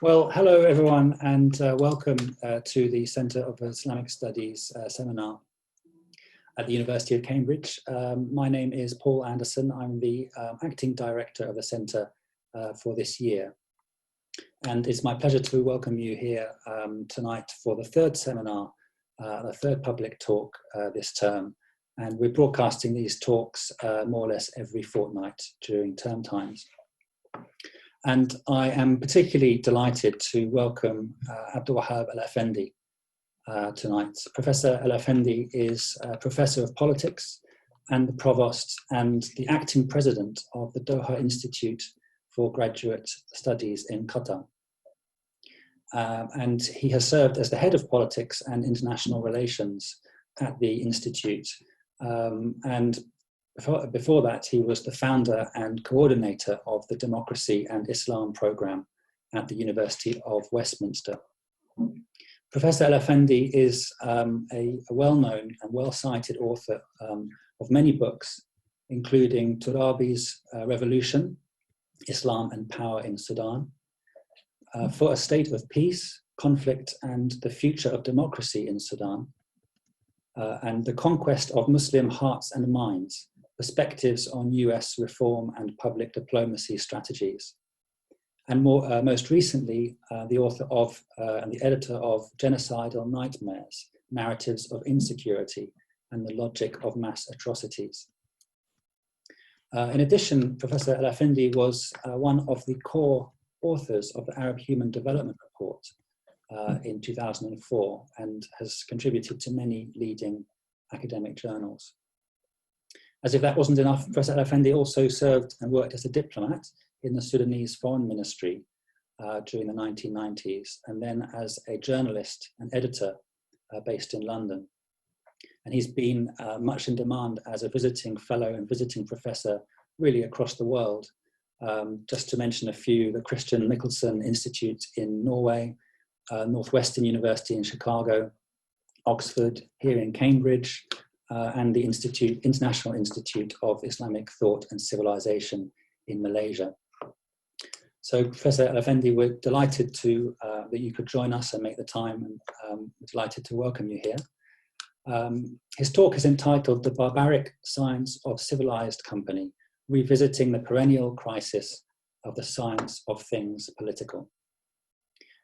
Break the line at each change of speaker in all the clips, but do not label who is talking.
Well, hello everyone, and welcome to the Centre of Islamic Studies seminar at the University of Cambridge. My name is Paul Anderson. I'm the acting director of the Centre for this year. And it's my pleasure to welcome you here tonight for the third seminar, the third public talk this term. And we're broadcasting these talks more or less every fortnight during term times. And I am particularly delighted to welcome Abdelwahab El-Affendi tonight. Professor El-Affendi is a professor of politics and the provost and the acting president of the Doha Institute for Graduate Studies in Qatar. And he has served as the head of politics and international relations at the Institute. And before that, he was the founder and coordinator of the Democracy and Islam program at the University of Westminster. Professor El-Affendi is a well-known and well-cited author of many books, including Turabi's Revolution, Islam and Power in Sudan, For a State of Peace, Conflict and the Future of Democracy in Sudan, and The Conquest of Muslim Hearts and Minds, Perspectives on US Reform and Public Diplomacy Strategies. And most recently, the author of and the editor of Genocidal Nightmares, Narratives of Insecurity and the Logic of Mass Atrocities. In addition, Professor El-Affendi was one of the core authors of the Arab Human Development Report in 2004 and has contributed to many leading academic journals. As if that wasn't enough, Professor El-Affendi also served and worked as a diplomat in the Sudanese Foreign Ministry during the 1990s, and then as a journalist and editor based in London. And he's been much in demand as a visiting fellow and visiting professor really across the world. Just to mention a few, the Christian Michelsen Institute in Norway, Northwestern University in Chicago, Oxford, here in Cambridge, and the International Institute of Islamic Thought and Civilization in Malaysia. So Professor El-Affendi, we're delighted that you could join us and make the time, and we're delighted to welcome you here. His talk is entitled The Barbaric Science of Civilized Company, Revisiting the Perennial Crisis of the Science of Things Political.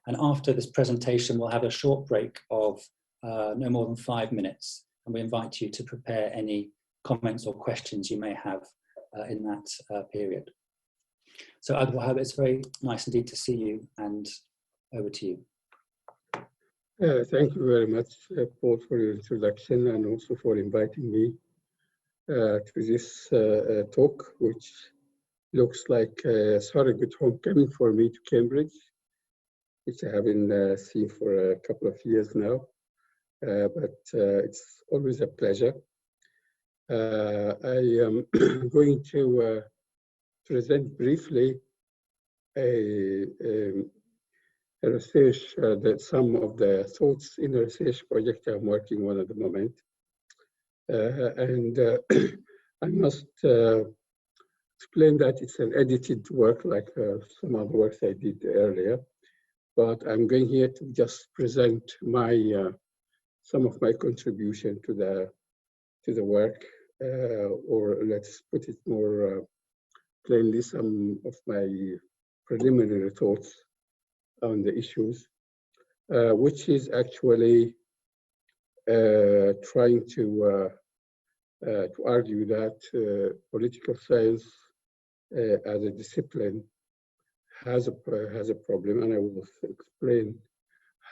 And after this presentation, we'll have a short break of no more than 5 minutes. And we invite you to prepare any comments or questions you may have in that period. So Abdelwahab, it's very nice indeed to see you, and over to you.
Thank you very much, Paul, for your introduction and also for inviting me to this talk, which looks like a surrogate homecoming for me to Cambridge, which I haven't seen for a couple of years now. But it's always a pleasure. I am going to present briefly a research, some of the thoughts in a research project I'm working on at the moment. I must explain that it's an edited work like some other works I did earlier, but I'm going here to just present my some of my contribution to the work, or let's put it more plainly, some of my preliminary thoughts on the issues, which is actually trying to argue that political science as a discipline has a problem, and I will explain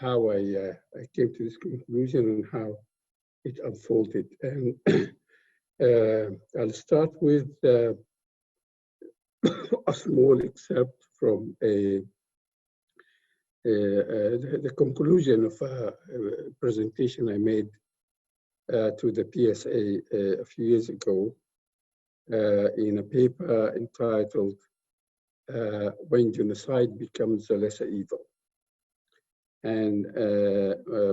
how I came to this conclusion and how it unfolded. And I'll start with a small excerpt from the conclusion of a presentation I made to the PSA a few years ago in a paper entitled When Genocide Becomes a Lesser Evil. And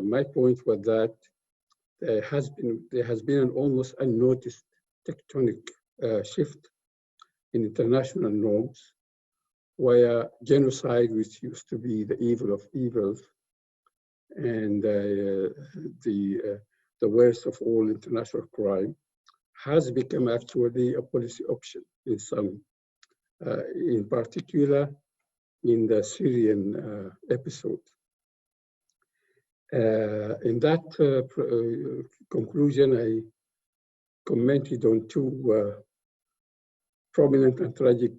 my point was that there has been an almost unnoticed tectonic shift in international norms where genocide, which used to be the evil of evils and the worst of all international crime, has become actually a policy option in some, in particular in the Syrian episode. In that conclusion, I commented on two prominent and tragic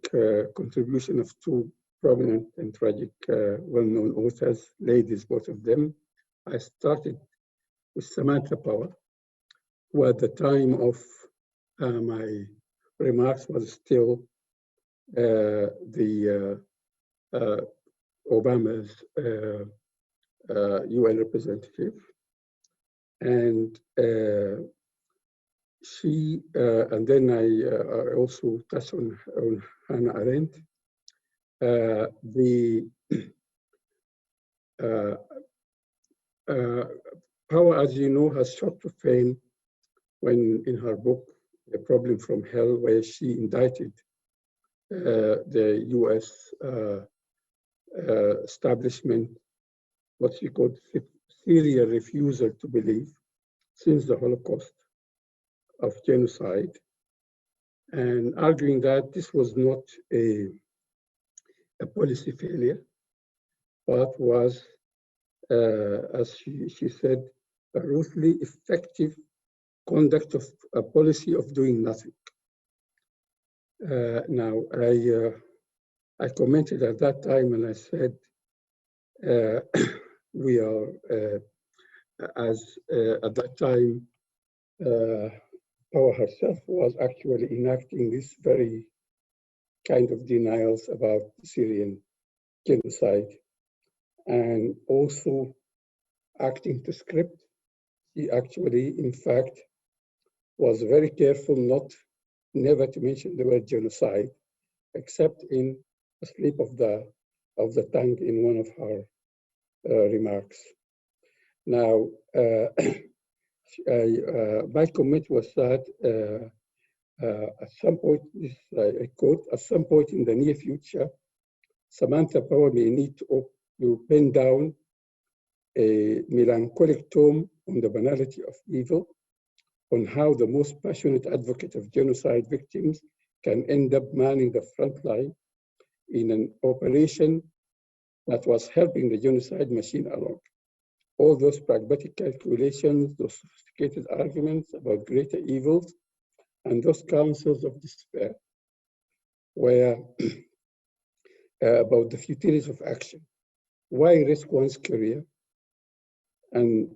contribution of two prominent and tragic well-known authors, ladies, both of them. I started with Samantha Power, who at the time of my remarks was still Obama's UN representative. And she, and then I also touched on Hannah Arendt. Power, as you know, has shot to fame when in her book, The Problem from Hell, where she indicted the US establishment, what she called serial refusal to believe since the Holocaust of genocide, and arguing that this was not a policy failure, but was, as she said, a ruthlessly effective conduct of a policy of doing nothing. Now, I commented at that time and I said, we are, at that time, Power herself was actually enacting this very kind of denials about Syrian genocide and also acting to script. She actually, in fact, was very careful never to mention the word genocide, except in a slip of the tongue in one of her remarks. Now, my comment was that at some point, I quote, at some point in the near future, Samantha Power may need to pen down a melancholic tome on the banality of evil, on how the most passionate advocate of genocide victims can end up manning the front line in an operation that was helping the genocide machine along. All those pragmatic calculations, those sophisticated arguments about greater evils, and those counsels of despair were about the futility of action. Why risk one's career? And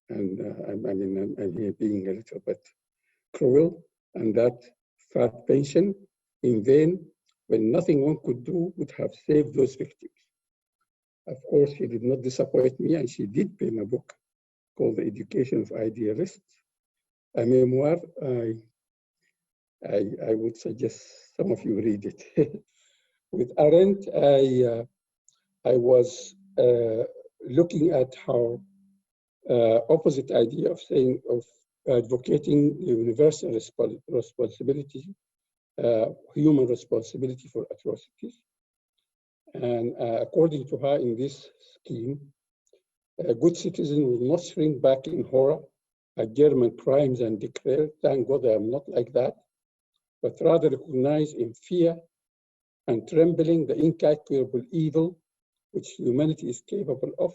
I'm here being a little bit cruel, and that fat pension in vain when nothing one could do would have saved those victims. Of course, she did not disappoint me, and she did pen a book called The Education of Idealists, a memoir. I would suggest some of you read it. With Arendt, I was looking at her opposite idea of saying, of advocating universal responsibility, human responsibility for atrocities. And according to her, in this scheme, a good citizen will not shrink back in horror at German crimes and declare, thank God I am not like that, but rather recognize in fear and trembling the incalculable evil which humanity is capable of,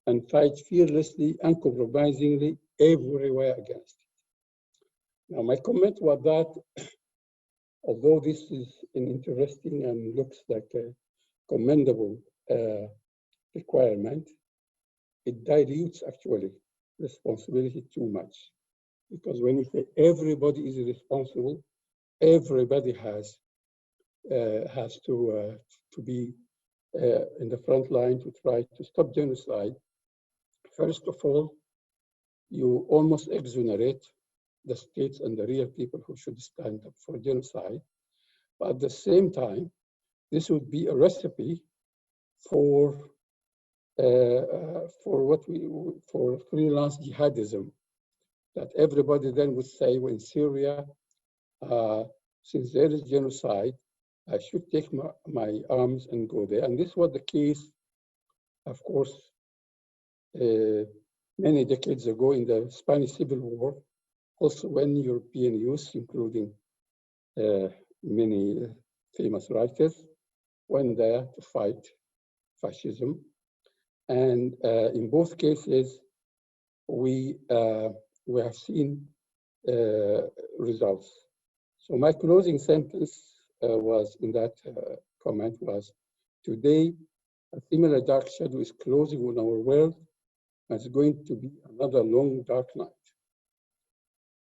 and fight fearlessly, uncompromisingly, everywhere against it. Now, my comment was that, although this is an interesting and looks like a commendable requirement, it dilutes actually responsibility too much. Because when you say everybody is responsible, everybody has to be in the front line to try to stop genocide. First of all, you almost exonerate the states and the real people who should stand up for genocide. But at the same time, this would be a recipe for freelance jihadism, that everybody then would say, when Syria, since there is genocide, I should take my arms and go there. And this was the case, of course, many decades ago in the Spanish Civil War, also when European youth, including many famous writers, went there to fight fascism. And in both cases, we have seen results. So my closing sentence was in that comment was, today, a similar dark shadow is closing on our world, and it's going to be another long dark night.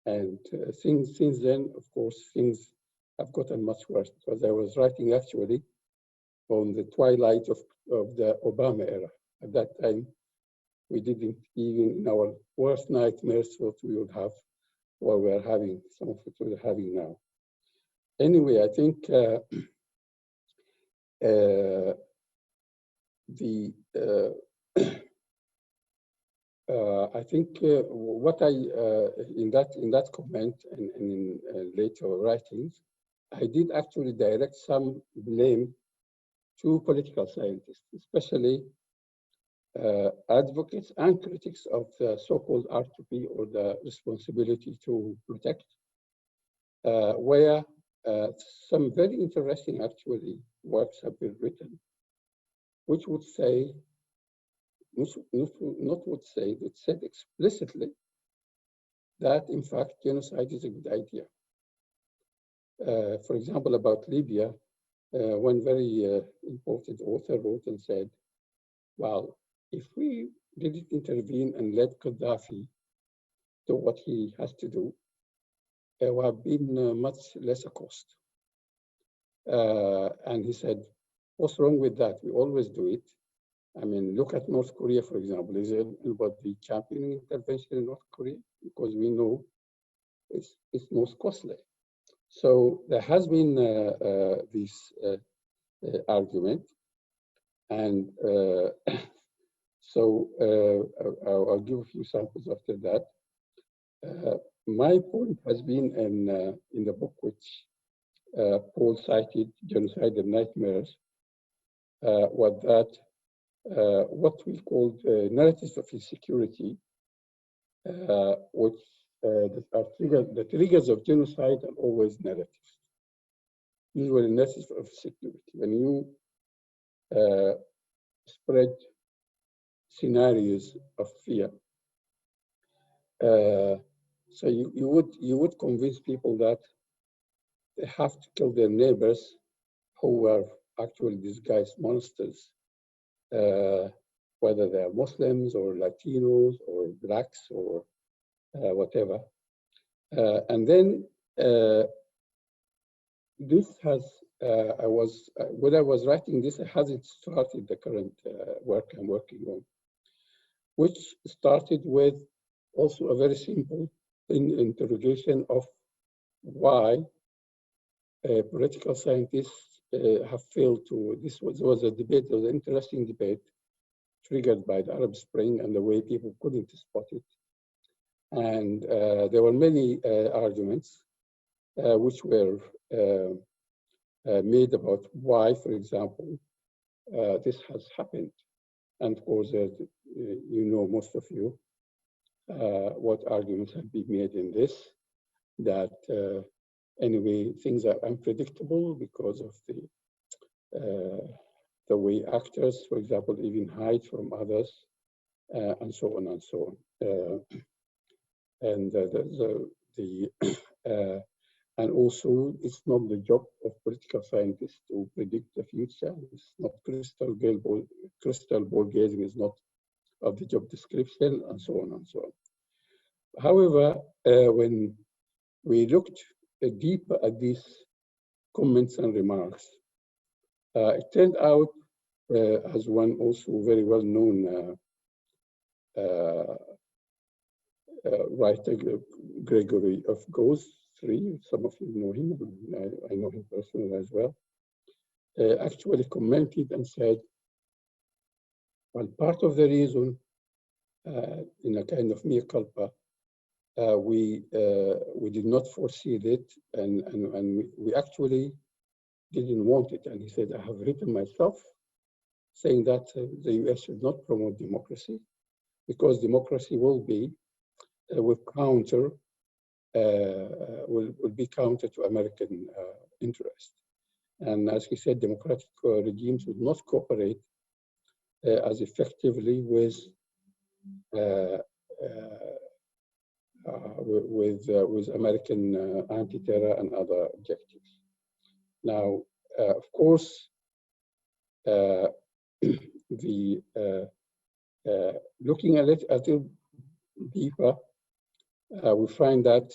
And since then, of course, things have gotten much worse, because I was writing actually on the twilight of the Obama era. At that time, we didn't even, in our worst nightmares, thought we would have what we're having, some of it we're having now. Anyway, I think what I in that comment and in later writings, I did actually direct some blame to political scientists, especially advocates and critics of the so-called R2P, or the responsibility to protect, where some very interesting actually works have been written, which would say, that said explicitly that in fact genocide is a good idea. For example, about Libya, one very important author wrote and said, well, if we didn't intervene and let Gaddafi do what he has to do, there would have been much lesser cost. And he said, what's wrong with that? We always do it. I mean, look at North Korea, for example. Is anybody championing intervention in North Korea? Because we know it's most costly. So there has been this argument. And so I'll give a few samples after that. My point has been in the book, which Paul cited, Genocide and Nightmares, was that what we call narratives of insecurity, which the triggers of genocide are always narratives. Usually narratives of security. When you spread scenarios of fear, so you would convince people that they have to kill their neighbors, who are actually disguised monsters, whether they are Muslims or Latinos or Blacks or whatever. And then this has, when I was writing this, it hasn't started the current work I'm working on, which started with also a very simple interrogation of why political scientists have failed to, this was a debate, it was an interesting debate triggered by the Arab Spring and the way people couldn't spot it. And there were many arguments which were made about why, for example, this has happened. And of course, you know, most of you, what arguments have been made in this, that anyway, things are unpredictable because of the way actors, for example, even hide from others, and so on and so on. And also, it's not the job of political scientists to predict the future. It's not crystal ball gazing is not of the job description, and so on and so on. However, when we looked deeper at these comments and remarks, it turned out, as one also very well-known writer, Gregory of Gauss, some of you know him, I know him personally as well, actually commented and said, well, part of the reason, in a kind of mea culpa, we did not foresee it, and we actually didn't want it. And he said, I have written myself saying that the US should not promote democracy because democracy will be will be counter to American interest. And as he said, democratic regimes would not cooperate as effectively with American anti-terror and other objectives. Now, of course, looking at it a little deeper, we find that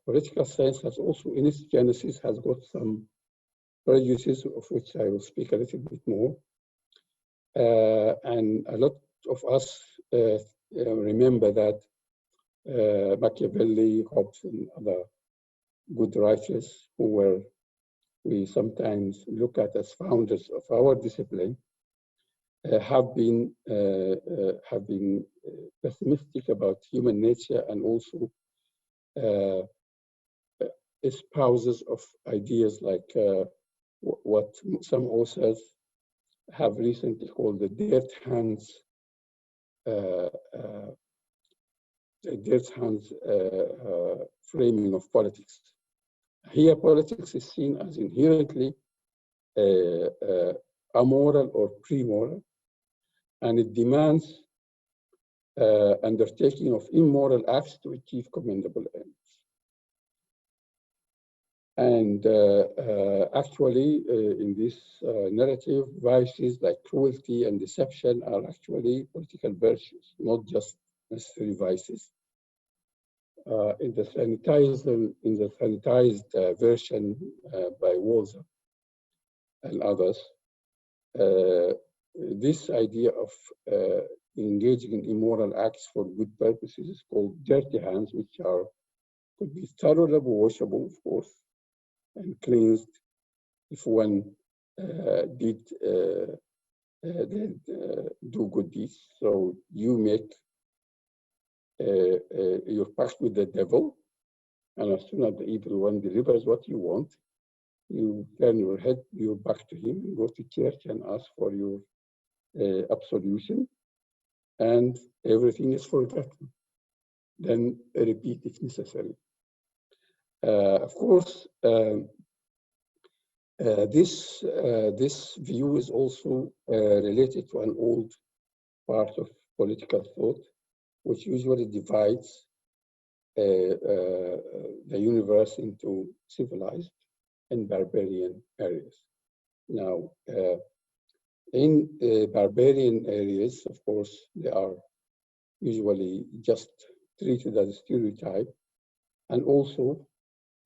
political science has also, in its genesis, has got some prejudices of which I will speak a little bit more. And a lot of us remember that Machiavelli, Hobbes, and other good writers who we sometimes look at as founders of our discipline have been pessimistic about human nature and also espouses of ideas like what some authors have recently called the dirt hands framing of politics. Here, politics is seen as inherently amoral or pre-moral, and it demands undertaking of immoral acts to achieve commendable ends. And actually, in this narrative, vices like cruelty and deception are actually political virtues, not just necessary vices. In the sanitized version by Walzer and others, this idea of engaging in immoral acts for good purposes is called dirty hands, which could be thoroughly washable, of course, and cleansed if one did do good deeds. So you make your pact with the devil, and as soon as the evil one delivers what you want, you turn your back to him, and go to church and ask for your absolution, and everything is forgotten. Then repeat if necessary. Of course, this view is also related to an old part of political thought, which usually divides the universe into civilized and barbarian areas. Now, in barbarian areas, of course, they are usually just treated as a stereotype, and also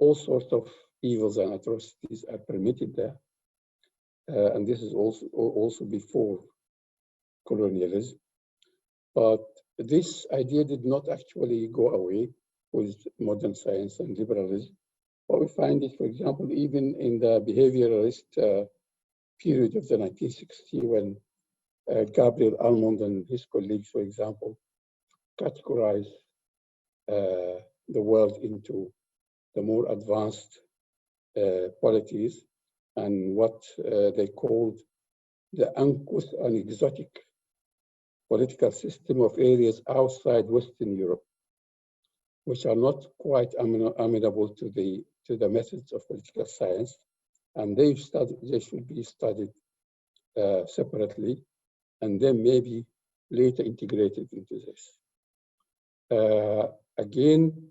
all sorts of evils and atrocities are permitted there. And this is also before colonialism. But this idea did not actually go away with modern science and liberalism. But we find it, for example, even in the behavioralist period of the 1960s, when Gabriel Almond and his colleagues, for example, categorized the world into the more advanced polities and what they called the uncouth and exotic political system of areas outside Western Europe, which are not quite amenable to the methods of political science, and they should be studied separately, and then maybe later integrated into this. Again,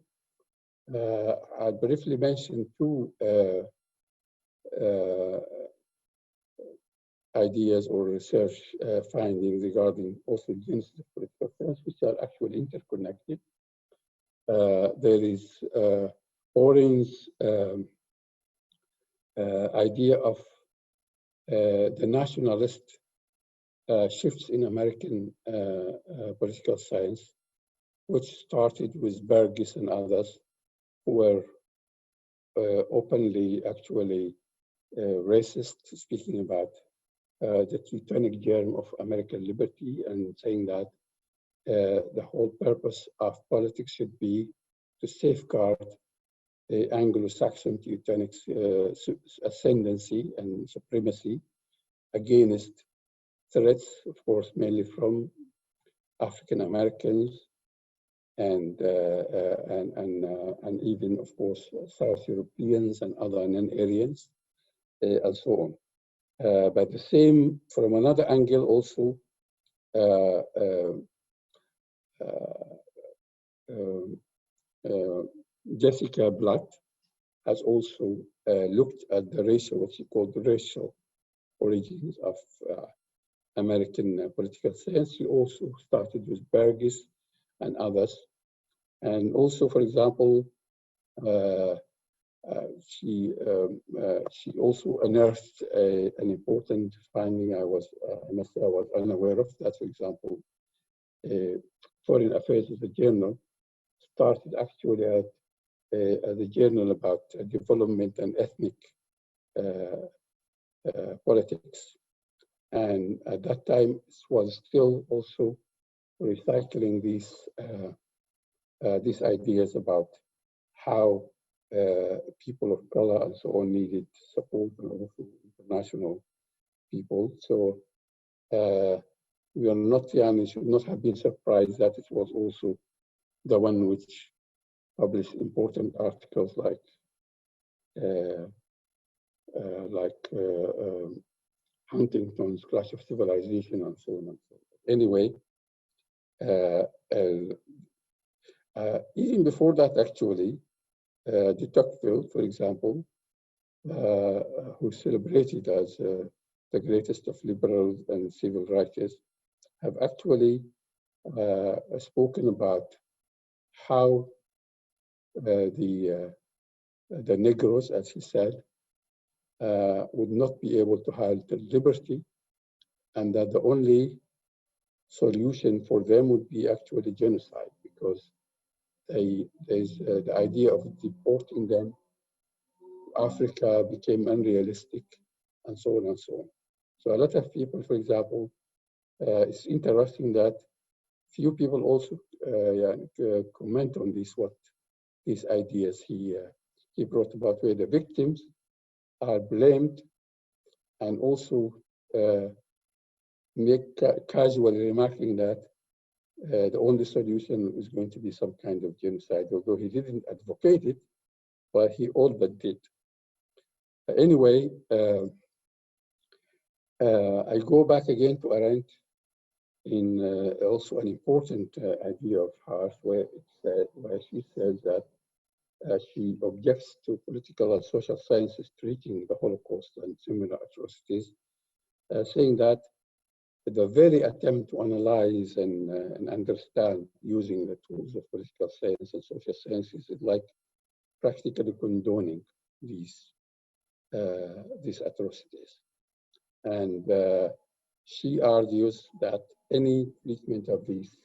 I'll briefly mention two ideas or research findings regarding also genesis of political science, which are actually interconnected. There is Oren's idea of the nationalist shifts in American political science, which started with Burgess and others who were openly actually racist, speaking about the Teutonic germ of American liberty and saying that the whole purpose of politics should be to safeguard Anglo-Saxon Teutonic ascendancy and supremacy against threats, of course, mainly from African Americans and even, of course, South Europeans and other non-Aryans, and so on. But the same, from another angle, also Jessica Blatt has also looked at the racial, what she called the racial origins of American political science. She also started with Burgess and others. And also, for example, she also unearthed an important finding I must say I was unaware of, that, for example, Foreign Affairs as a journal started actually as a journal about development and ethnic politics. And at that time, it was still also recycling these ideas about how people of color and so on needed support, and also international people. So we are not, should not have been surprised that it was also the one which published important articles like Huntington's Clash of Civilization and so on and so on. Anyway, even before that, actually, de Tocqueville, for example, who's celebrated as the greatest of liberals and civil rights, have actually spoken about how the Negroes, as he said, would not be able to have the liberty, and that the only solution for them would be actually genocide, because there's the idea of deporting them to Africa became unrealistic, and so on and so on. So a lot of people, for example, it's interesting that few people also comment on this, what these ideas he brought about, where the victims are blamed, and also make casually remarking that the only solution is going to be some kind of genocide, although he didn't advocate it, but he all but did. Anyway, I go back again to Arendt in also an important idea of hers, where she says that she objects to political and social sciences treating the Holocaust and similar atrocities, saying that the very attempt to analyze and understand using the tools of political science and social sciences is like practically condoning these atrocities. And she argues that any treatment of these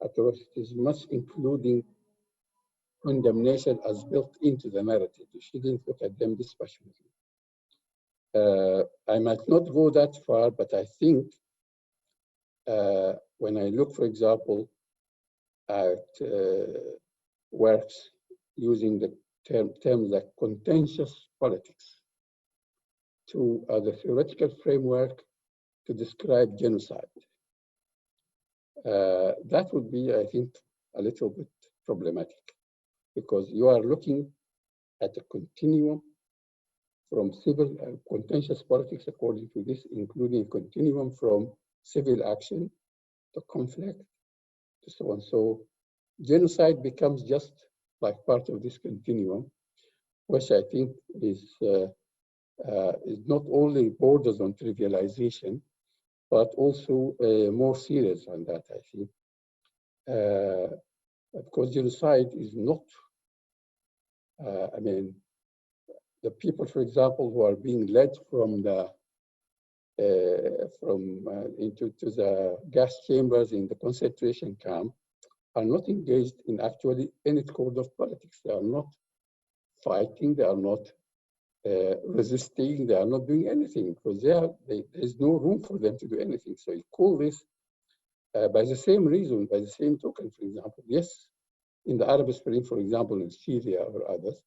atrocities must include condemnation as built into the narrative. She didn't look at them dispassionately. I might not go that far, but I think when I look, for example, at works using the terms like contentious politics to the theoretical framework to describe genocide, that would be, I think, a little bit problematic, because you are looking at a continuum from civil contentious politics, according to this, including a continuum from civil action to conflict to so on. So genocide becomes just like part of this continuum, which I think is not only borders on trivialization, but also more serious than that, I think. Because genocide is not, I mean, the people, for example, who are being led from the into the gas chambers in the concentration camp are not engaged in actually any sort of politics. They are not fighting. They are not resisting. They are not doing anything, because there's no room for them to do anything. So you call this by the same reason, by the same token, for example. Yes, in the Arab Spring, for example, in Syria or others,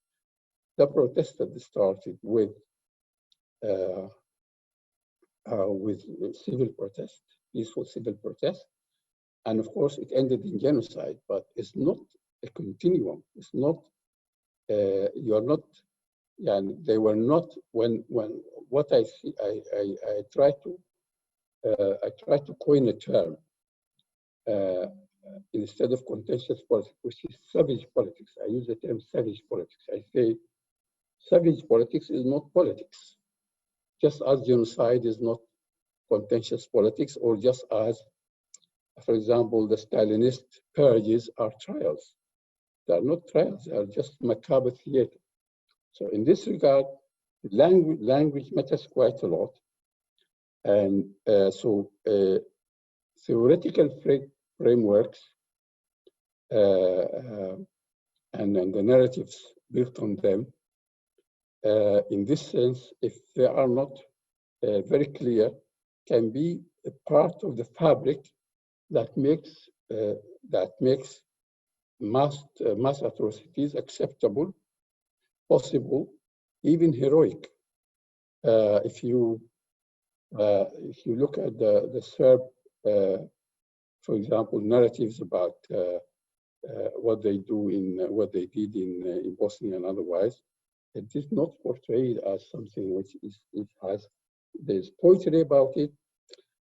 the protest that started with civil protest, peaceful civil protest, and of course it ended in genocide. But it's not a continuum. It's not. You are not. Yeah, they were not. When what I see, I try to coin a term instead of contentious politics, which is savage politics. I use the term savage politics. I say savage politics is not politics, just as genocide is not contentious politics, or just as, for example, the Stalinist purges are trials. They are not trials, they are just macabre theater. So in this regard, language matters quite a lot. And theoretical frameworks and the narratives built on them, in this sense, if they are not very clear, can be a part of the fabric that makes mass atrocities acceptable, possible, even heroic. If you look at the Serb, for example, narratives about what they did in Bosnia and otherwise, it is not portrayed as something which there's poetry about it.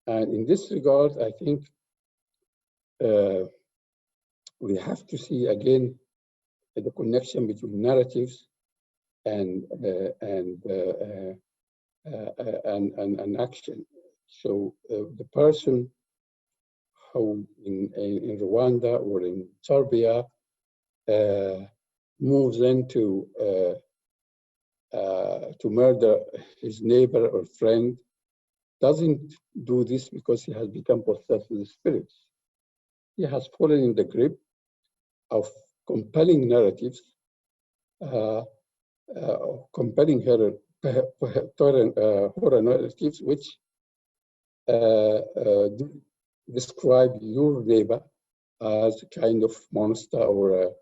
And in this regard, I think we have to see again the connection between narratives and action. So the person who in Rwanda or in Serbia moves in to murder his neighbor or friend doesn't do this because he has become possessed with spirits. He has fallen in the grip of compelling narratives, compelling horror narratives, which describe your neighbor as a kind of monster or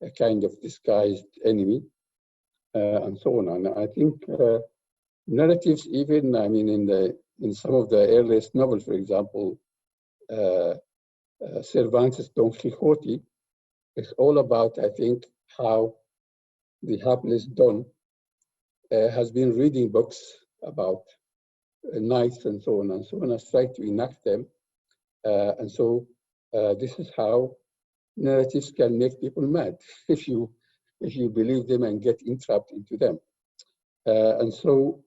a kind of disguised enemy, and so on. And I think narratives, even in some of the earliest novels, for example, Cervantes' Don Quixote, is all about, I think, how the hapless Don has been reading books about knights and so on, has tried to enact them. And so this is how narratives can make people mad if you believe them and get entrapped into them. And so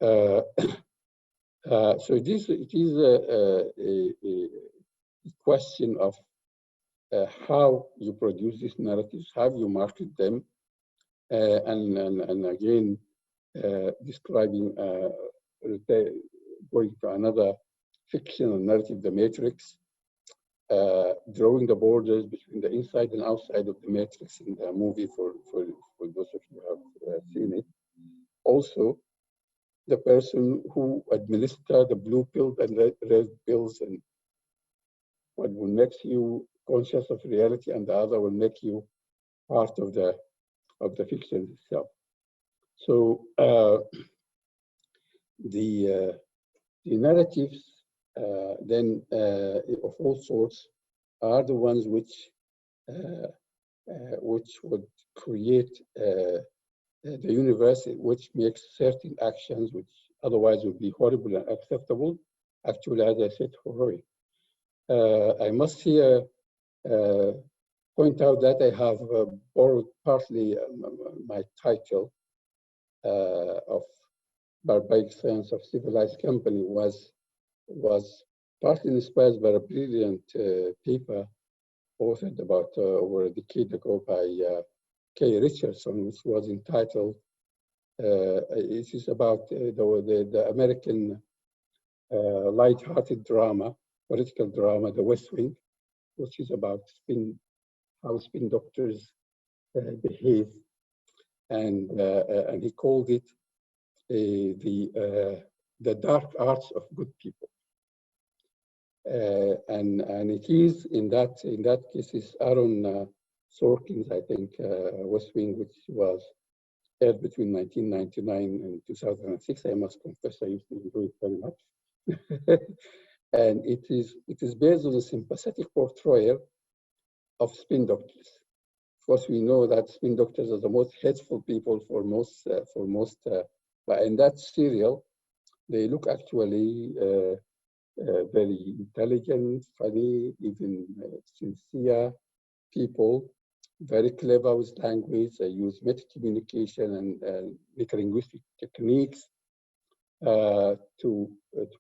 it is a question of how you produce these narratives, how you market them, and again describing going to another fictional narrative, The Matrix, drawing the borders between the inside and outside of the Matrix in the movie for those of you who have seen it. Also, the person who administers the blue pill and red pills, and one will make you conscious of reality and the other will make you part of the fiction itself. So the narratives then of all sorts are the ones which would create the universe, which makes certain actions which otherwise would be horrible and acceptable, actually, as I said, heroic. I must here point out that I have borrowed partly my title of Barbaric Science of Civilized Company was partly inspired by a brilliant paper authored about over a decade ago by Kay Richardson, which was entitled, it is about the American light-hearted drama, political drama, The West Wing, which is about how spin doctors behave, and he called it the dark arts of good people. And it is in that case is Aaron Sorkin's, I think, West Wing, which was aired between 1999 and 2006. I must confess, I used to enjoy it very much. And it is based on a sympathetic portrayal of spin doctors. Of course, we know that spin doctors are the most hateful people for most. But in that serial, they look actually very intelligent, funny, even sincere people, very clever with language. They use meta-communication and meta-linguistic techniques to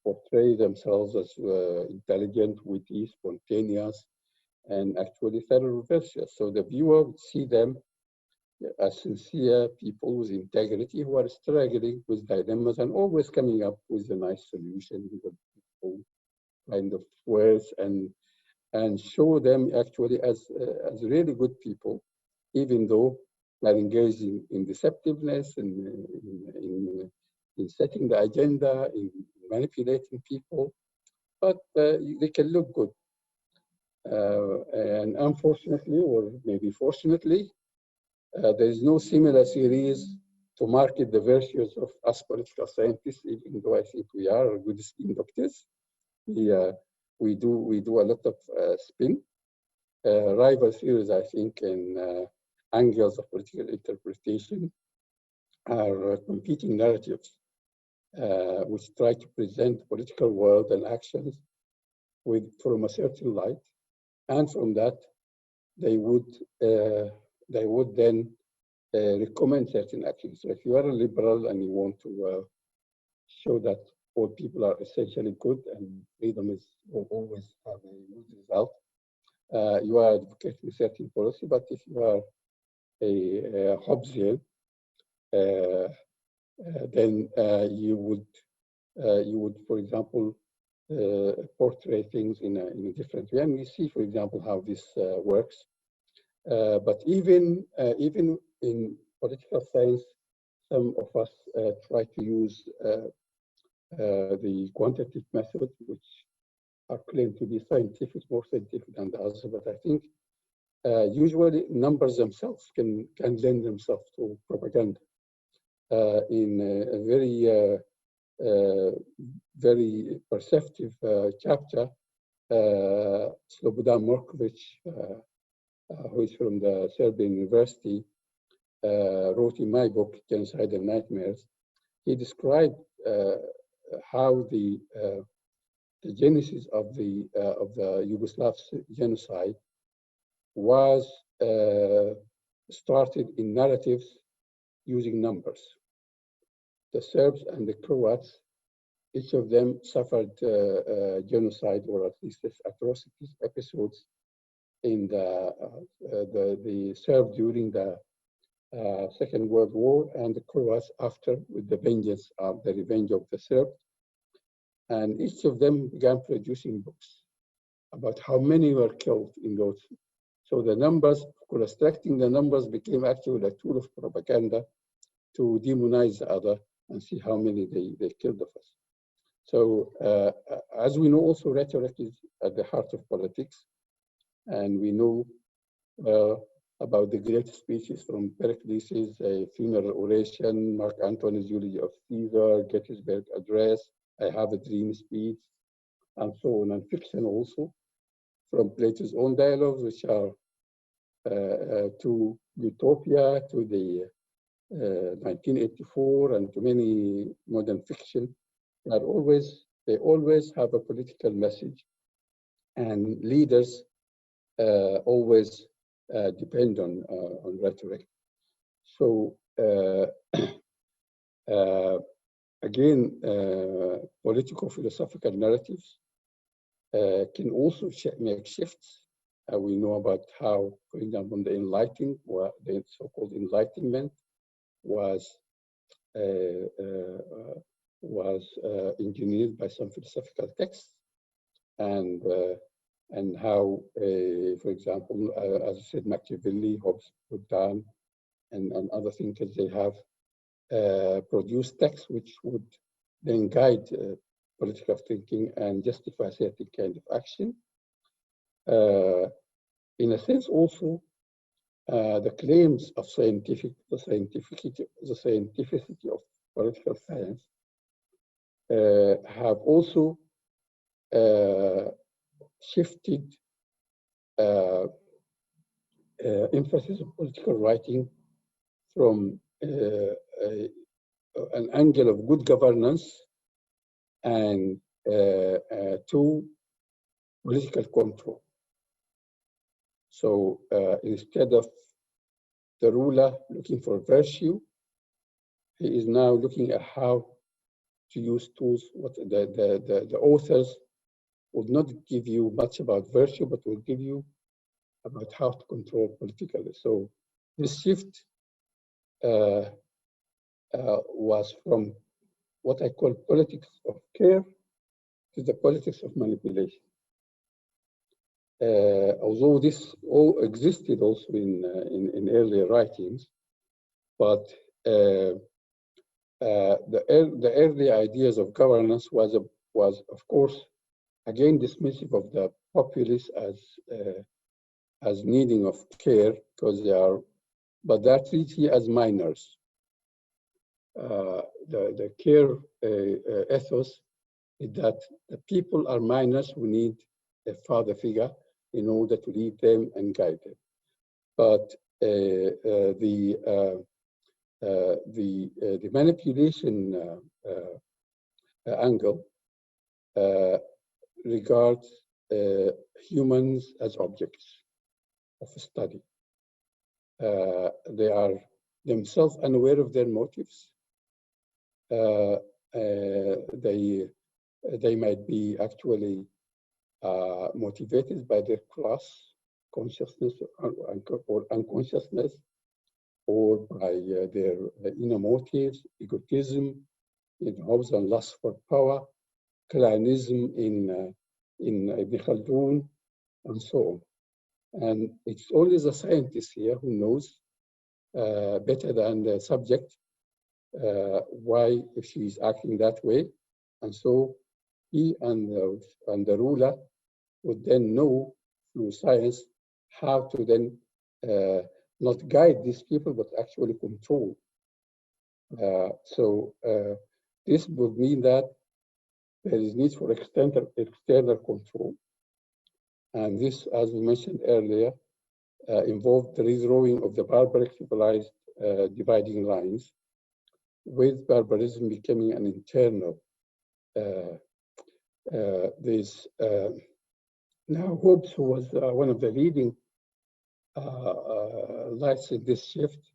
portray themselves as intelligent, witty, spontaneous, and actually thoroughly virtuous. So the viewer would see them as sincere people with integrity who are struggling with dilemmas and always coming up with a nice solution with a beautiful kind of words, and show them actually as really good people, even though they're engaging in deceptiveness and in setting the agenda, in manipulating people, but they can look good. And unfortunately, or maybe fortunately, there is no similar series to market the virtues of us political scientists, even though I think we are good spin doctors. We do a lot of spin. Rival theories, I think, and angles of political interpretation are competing narratives which try to present political world and actions from a certain light, and from that they would then recommend certain actions. So if you are a liberal and you want to show that all people are essentially good and freedom will always have a good result, you are advocating certain policy. But if you are a Hobbesian, then you would, for example, portray things in a different way. And we see, for example, how this works. But even in political science, some of us try to use the quantitative method, which are claimed to be scientific, more scientific than the others. But I think usually numbers themselves can lend themselves to propaganda in a very perceptive chapter. Slobodan Morkovic, who is from the Serbian University, wrote in my book, Genocide and Nightmares. He described how the genesis of the Yugoslav genocide was started in narratives using numbers. The Serbs and the Croats, each of them suffered genocide, or at least atrocities episodes in the Serbs during the Second World War, and the Croats after, with the vengeance of the revenge of the Serbs. And each of them began producing books about how many were killed in those. So the numbers, constructing the numbers became actually a tool of propaganda to demonize the other and see how many they killed of us. So as we know, also rhetoric is at the heart of politics. And we know about the great speeches from Pericles' funeral oration, Mark Antony's eulogy of Caesar, Gettysburg Address, I Have a Dream speech, and so on, and fiction also, from Plato's own dialogues, which are to Utopia, to the 1984, and to many modern fiction, they always have a political message, and leaders always depend on rhetoric. So again, political-philosophical narratives can also make shifts. We know about how, for example, the so-called Enlightenment was engineered by some philosophical texts, and how, for example, as I said, Machiavelli, Hobbes, Proudhon, and other thinkers, they have produced texts which would then guide political thinking and justify certain kind of action. In a sense, also, the claims of the scientificity of political science have also shifted emphasis of political writing from an angle of good governance and to political control. So instead of the ruler looking for virtue, he is now looking at how to use tools. What the authors would not give you much about virtue, but will give you about how to control politically. So this shift was from what I call politics of care to the politics of manipulation. Although this all existed also in earlier writings, but the early ideas of governance was of course again dismissive of the populace as needing of care because they are, but they are treated as minors. The care ethos is that the people are minors who need a father figure in order to lead them and guide them. But the manipulation angle regards humans as objects of study. They are themselves unaware of their motives. They might be actually motivated by their class consciousness or unconsciousness, or by their inner motives, egotism, hopes and lust for power, clanism in Ibn Khaldun, and so on. And it's only the scientist here who knows better than the subject why she is acting that way. And so he and the ruler would then know through science how to then not guide these people, but actually control. So this would mean that there is need for external control. And this, as we mentioned earlier, involved the redrawing of the barbaric civilized dividing lines, with barbarism becoming an internal. Now Hobbes, who was one of the leading lights in this shift,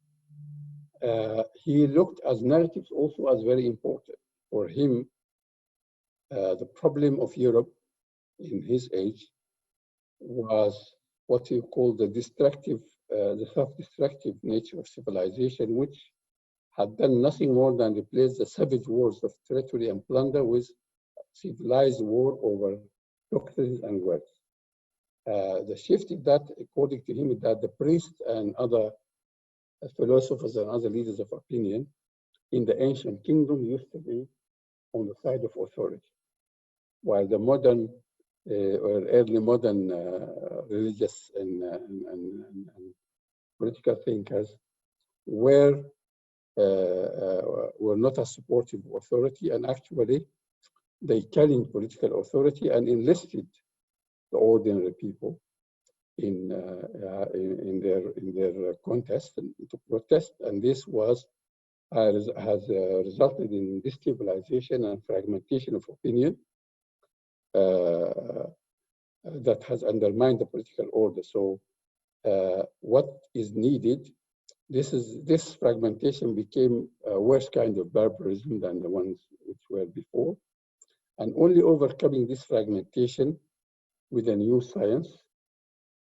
he looked as narratives also as very important. For him, the problem of Europe in his age was what he called the self-destructive nature of civilization, which had done nothing more than replace the savage wars of territory and plunder with civilized war over doctrines and words. The shift in that, according to him, is that the priests and other philosophers and other leaders of opinion in the ancient kingdom used to be on the side of authority, while the modern or early modern religious and political thinkers were not as supportive of authority, and actually they challenged political authority and enlisted the ordinary people in their contest and to protest, and this has resulted in destabilization and fragmentation of opinion that has undermined the political order. So what is needed? This fragmentation became a worse kind of barbarism than the ones which were before, and only overcoming this fragmentation with a new science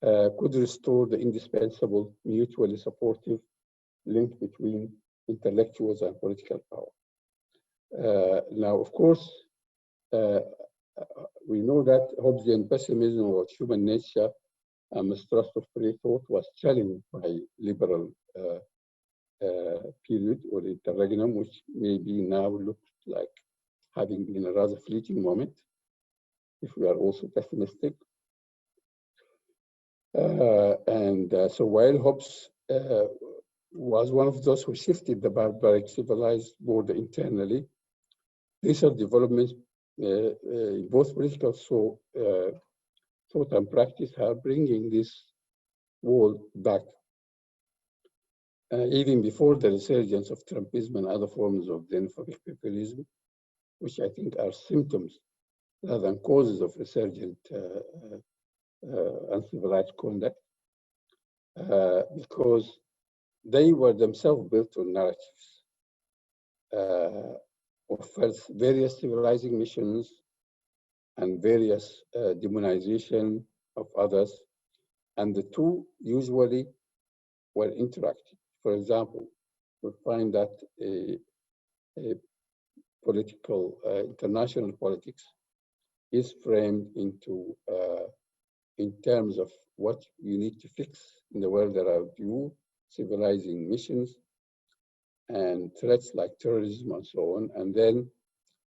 could restore the indispensable, mutually supportive link between intellectuals and political power. Now, of course, we know that Hobbesian pessimism about human nature and mistrust of free thought was challenged by liberal period or interregnum, which maybe now looks like having been a rather fleeting moment, if we are also pessimistic. So while Hobbes was one of those who shifted the barbaric civilized border internally. Recent developments in both political thought and practice are bringing this wall back. Even before the resurgence of Trumpism and other forms of xenophobic populism, which I think are symptoms rather than causes of resurgent uncivilized conduct, because they were themselves built on narratives of various civilizing missions and various demonization of others, and the two usually were interacting. For example, we find that political, international politics is framed into in terms of what you need to fix in the world around you, civilizing missions and threats like terrorism and so on. And then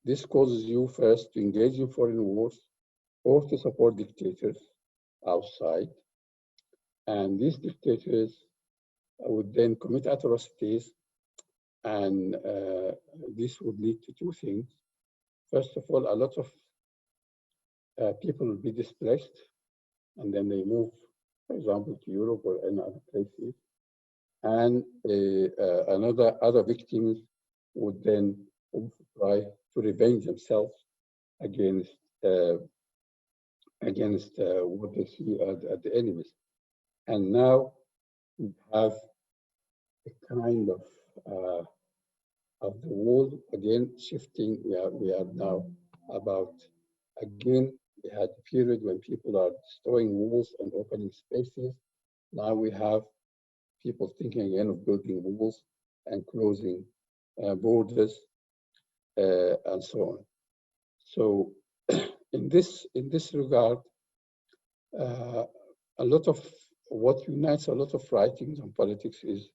this causes you first to engage in foreign wars or to support dictators outside. And these dictators would then commit atrocities, and this would lead to two things. First of all, a lot of people will be displaced, and then they move, for example, to Europe or any other places. And other victims would then also try to revenge themselves against what they see as the enemies. And now we have a kind of the wall again shifting. We are now about, again, we had a period when people are destroying walls and opening spaces. Now we have people thinking again of building walls and closing borders and so on. So in this regard, a lot of what unites a lot of writings on politics is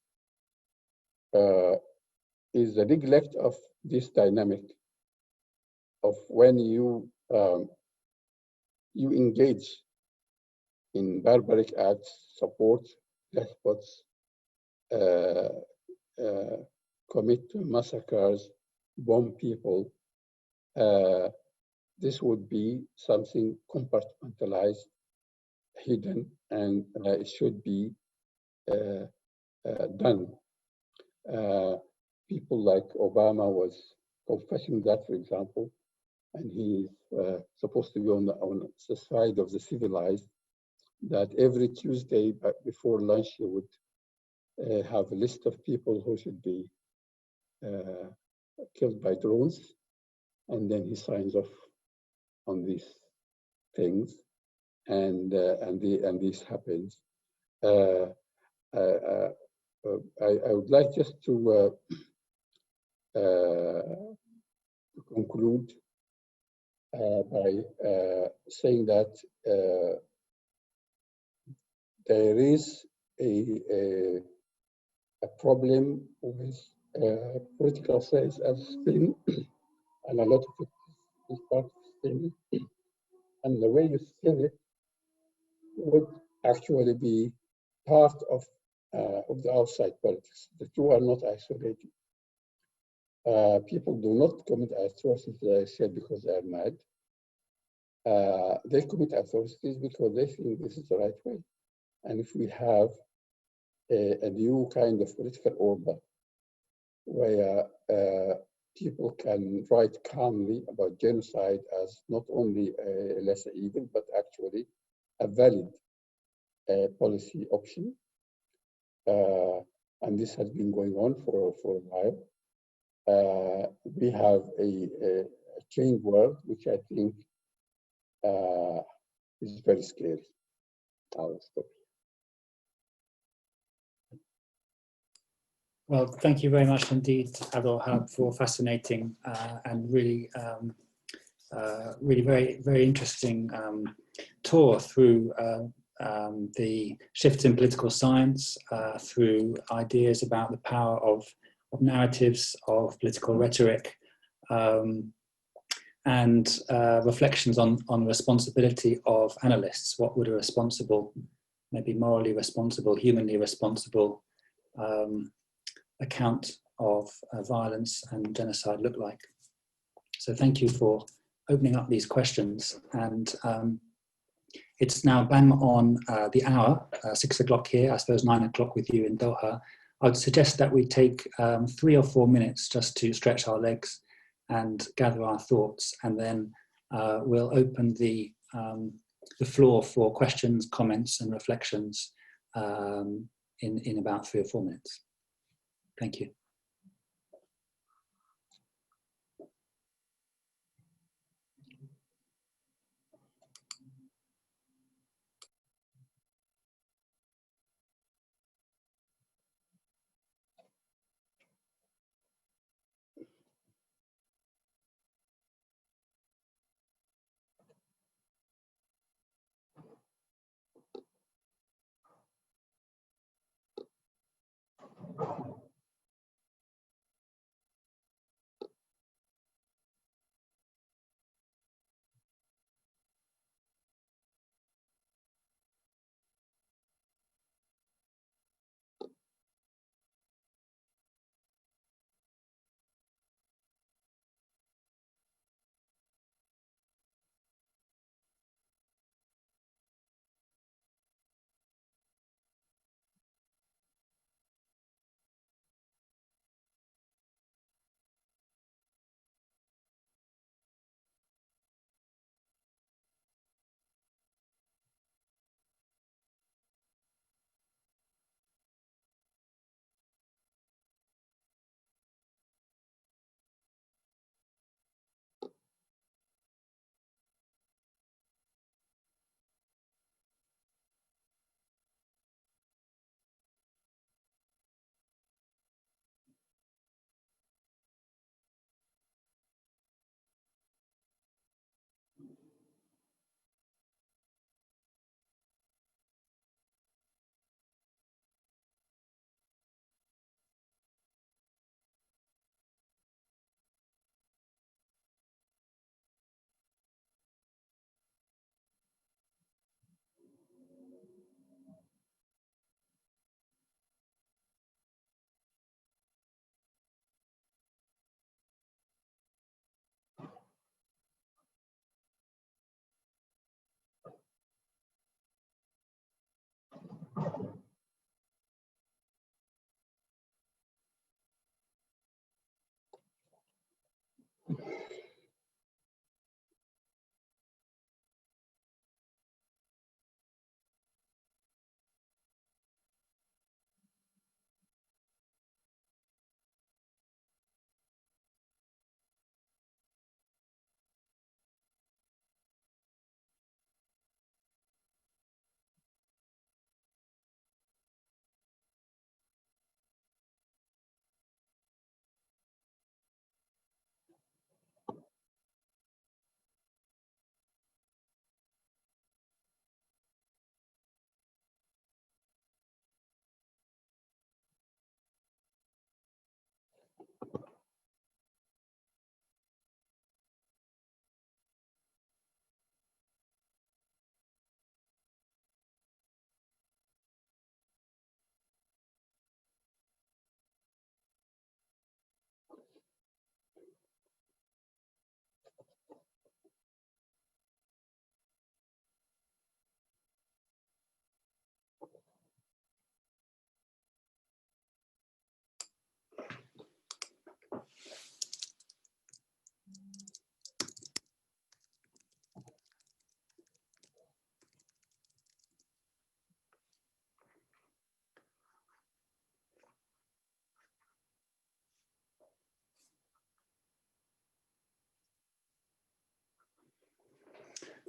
the neglect of this dynamic of when you engage in barbaric acts, support despots, commit massacres, bomb people. This would be something compartmentalized, hidden, and it should be done. People like Obama was confessing that, for example, and he's supposed to be on the side of the civilized, that every Tuesday before lunch he would have a list of people who should be killed by drones, and then he signs off on these things, and this happens. I would like just to conclude by saying that there is a problem with political science as spin, and a lot of it is part of spin. And the way you spin it would actually be part of the outside politics. The two are not isolated. People do not commit atrocities, as I said, because they are mad. They commit atrocities because they think this is the right way. And if we have a new kind of political order where people can write calmly about genocide as not only a lesser evil, but actually a valid policy option. And this has been going on for a while. We have a changed world, which I think is very scary. I'll stop.
Well, thank you very much indeed, Abdelwahab, for fascinating and really, really very, very interesting tour through the shifts in political science, through ideas about the power of narratives, of political rhetoric, and reflections on the responsibility of analysts. What would a responsible maybe morally responsible, humanly responsible account of violence and genocide look like? So thank you for opening up these questions. And it's now bang on the hour, 6 o'clock here, I suppose 9 o'clock with you in Doha. I would suggest that we take 3 or 4 minutes just to stretch our legs and gather our thoughts, and then we'll open the floor for questions, comments, and reflections in about 3 or 4 minutes. Thank you.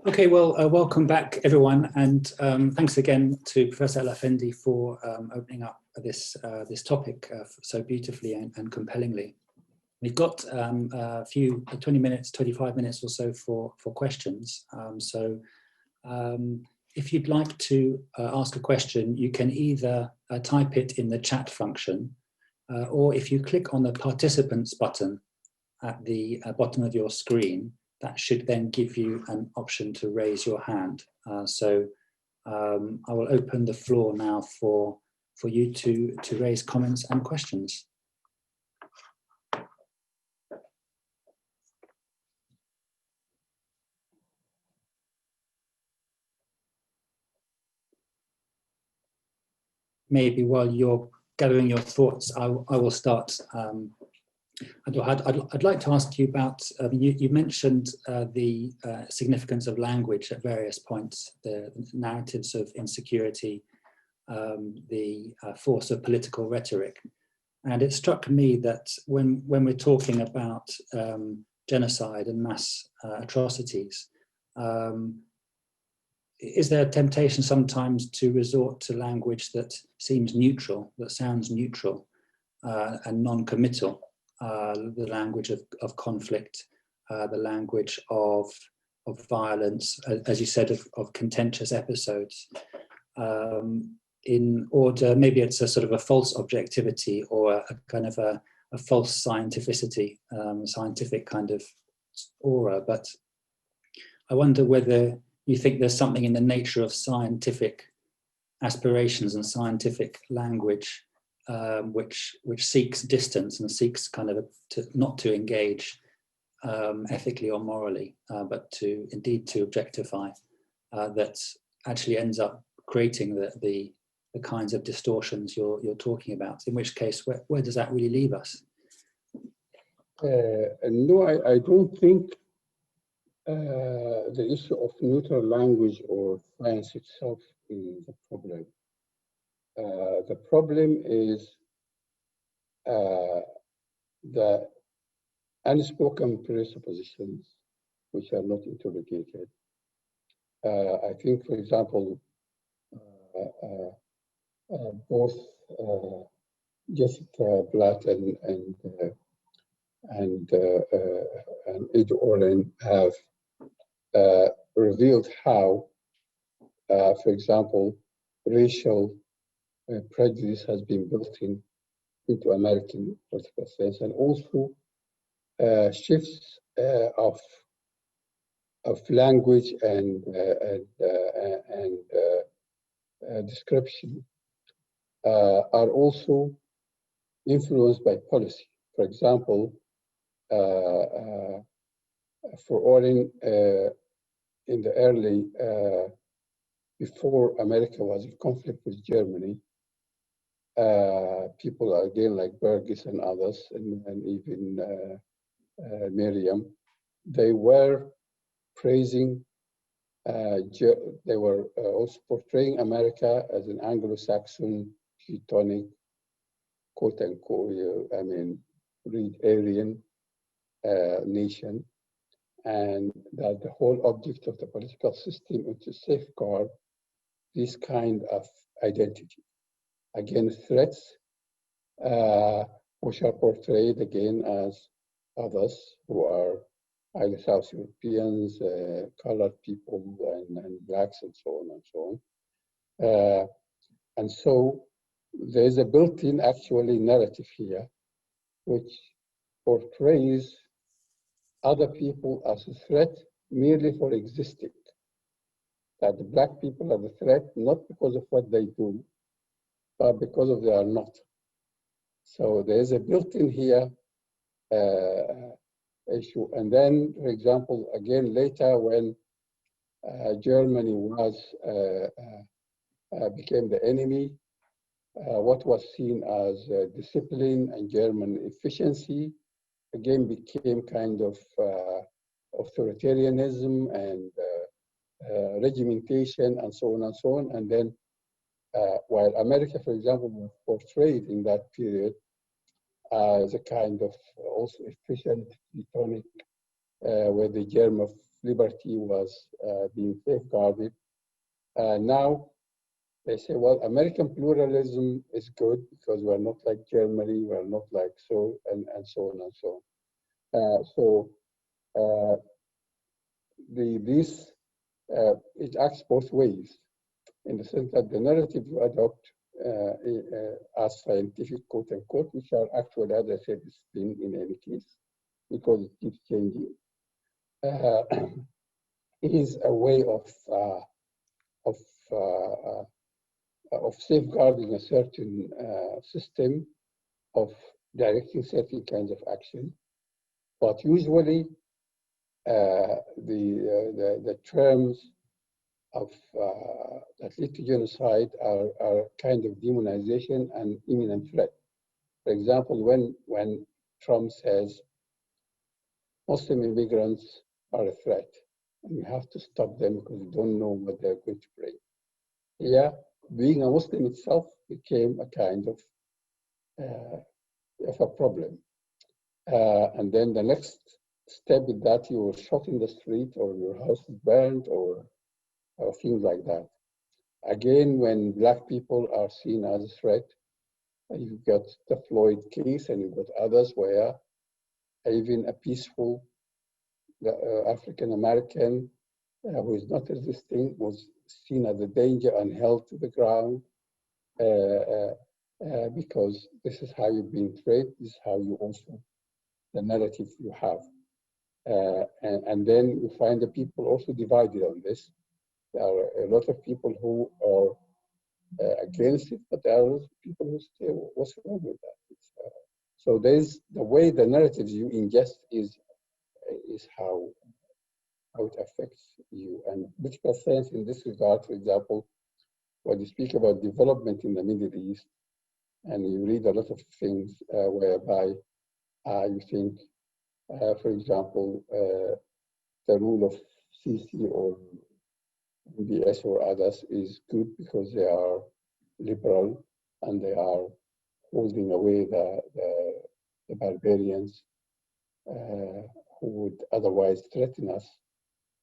Okay, well, welcome back, everyone, and thanks again to Professor El-Affendi for opening up this topic so beautifully and compellingly. We've got a few 20 minutes, 25 minutes or so for questions. If you'd like to ask a question, you can either type it in the chat function, or if you click on the participants button at the bottom of your screen, that should then give you an option to raise your hand. So I will open the floor now for you to raise comments and questions. Maybe while you're gathering your thoughts, I will start. I'd like to ask you about, you mentioned the significance of language at various points, the narratives of insecurity, the force of political rhetoric. And it struck me that when we're talking about genocide and mass atrocities, is there a temptation sometimes to resort to language that seems neutral, that sounds neutral and non-committal? The language of conflict, the language of violence, as you said, of contentious episodes, in order, maybe it's a sort of a false objectivity or a kind of a false scientificity, scientific kind of aura. But I wonder whether you think there's something in the nature of scientific aspirations and scientific language which seeks distance and seeks kind of not to engage ethically or morally, but to indeed to objectify, that actually ends up creating the kinds of distortions you're talking about. In which case, where does that really leave us?
No, I don't think the issue of neutral language or science itself is the problem. The problem is the unspoken presuppositions which are not interrogated. I think, for example, both Jessica Blatt and Ed Orrin have revealed how, for example, racial prejudice has been built into American political science, and also shifts of language and description are also influenced by policy. For example, for Orrin, in the early, before America was in conflict with Germany, people again like Burgess and others, and even Miriam, they were praising, they were also portraying America as an Anglo-Saxon, Teutonic, quote unquote, I mean, read Aryan nation, and that the whole object of the political system is to safeguard this kind of identity against threats, which are portrayed again as others who are either South Europeans, colored people, and blacks, and so on and so on. And so there's a built-in actually narrative here, which portrays other people as a threat merely for existing. That the black people are the threat, not because of what they do, but because of they are not. So there's a built-in here issue. And then, for example, again, later when Germany became the enemy, what was seen as discipline and German efficiency again became kind of authoritarianism and regimentation and so on and so on. And then while America, for example, was portrayed in that period as a kind of also efficient, Teutonic, where the germ of liberty was being safeguarded. Now they say, well, American pluralism is good because we're not like Germany, we're not like so, and so on and so on. It acts both ways, in the sense that the narrative you adopt as scientific, quote unquote, which are actually, as I said, spin in any case, because it keeps changing, is a way of safeguarding a certain system of directing certain kinds of action. But usually the terms of that lead to genocide are kind of demonization and imminent threat. For example, when Trump says Muslim immigrants are a threat and we have to stop them because we don't know what they're going to bring. Yeah, being a Muslim itself became a kind of a problem. And then the next step is that you were shot in the street or your house is burned or things like that. Again, when Black people are seen as a threat, you've got the Floyd case and you've got others where even a peaceful African American who is not resisting was seen as a danger and held to the ground because this is how you've been trained, this is how you also, the narrative you have. And then you find the people also divided on this. There are a lot of people who are against it, but there are also people who still, what's wrong with that? So there's the way the narratives you ingest is how it affects you. And political science in this regard, for example, when you speak about development in the Middle East, and you read a lot of things whereby you think, for example, the rule of Sisi or MBS or others is good because they are liberal and they are holding away the barbarians who would otherwise threaten us.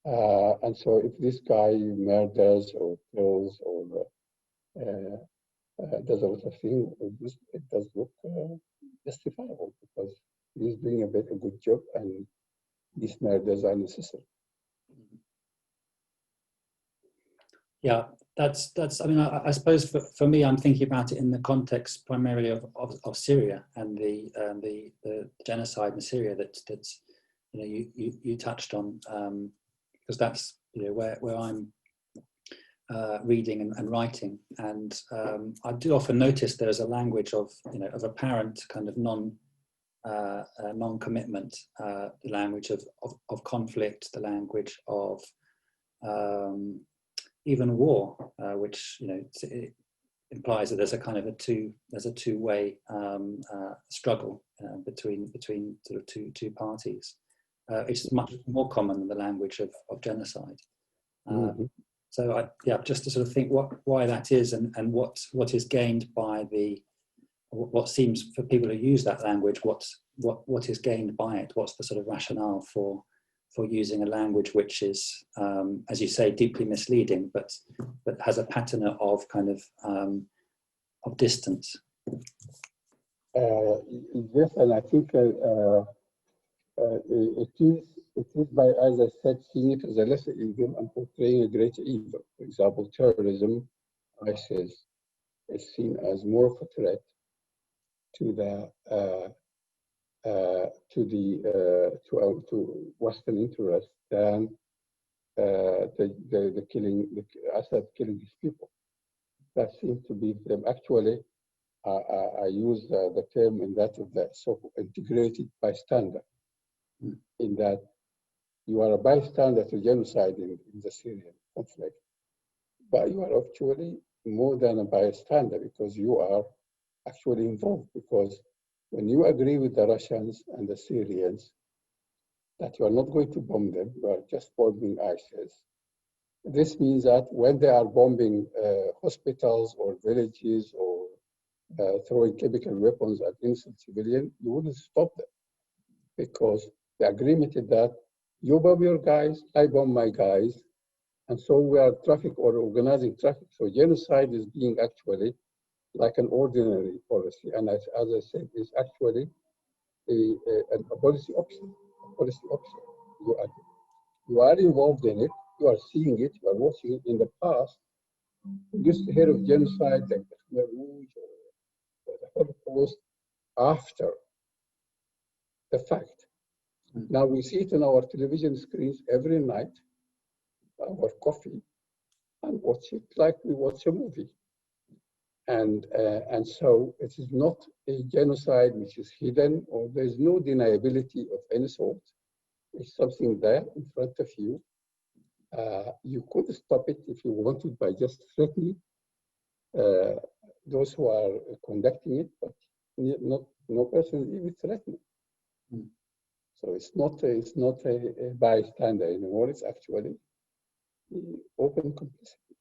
And so if this guy murders or kills or does a lot of things, it does look justifiable because he's doing a good job and these murders are necessary.
Yeah, that's. I mean, I suppose for me, I'm thinking about it in the context primarily of Syria and the genocide in Syria that's you touched on, because that's where I'm reading and writing, and I do often notice there's a language of apparent kind of non-commitment, the language of conflict, the language of even war, which it implies that there's a kind of a two-way struggle between sort of two parties. It's much more common than the language of genocide. So just to sort of think why that is and what is gained by what seems for people who use that language, what is gained by it, what's the sort of rationale for using a language which is, as you say, deeply misleading, but has a pattern of kind of distance.
Yes, and I think it is by, as I said, seeing it as a lesser evil and portraying a greater evil. For example, terrorism, ISIS, is seen as more of a threat to Western interests than the killing, Assad killing his people. That seems to be them. Actually, I use the term in that of the so-called integrated bystander, in that you are a bystander to genocide in the Syrian conflict, but you are actually more than a bystander because you are actually involved, because when you agree with the Russians and the Syrians that you are not going to bomb them, you are just bombing ISIS. This means that when they are bombing hospitals or villages or throwing chemical weapons at innocent civilians, you wouldn't stop them, because the agreement is that you bomb your guys, I bomb my guys, and so we are traffic or organizing traffic. So genocide is being actually like an ordinary policy, and as I said, is actually a policy option. You are involved in it, you are seeing it, you are watching it. In the past, we used to hear of genocide like the Khmer Rouge or the Holocaust after the fact. Now we see it on our television screens every night, our coffee, and watch it like we watch a movie. And so it is not a genocide which is hidden, or there's no deniability of any sort. It's something there in front of you. You could stop it if you wanted by just threatening those who are conducting it, but no person is even threatening.
Mm.
So it's not a bystander anymore. It's actually open complicity.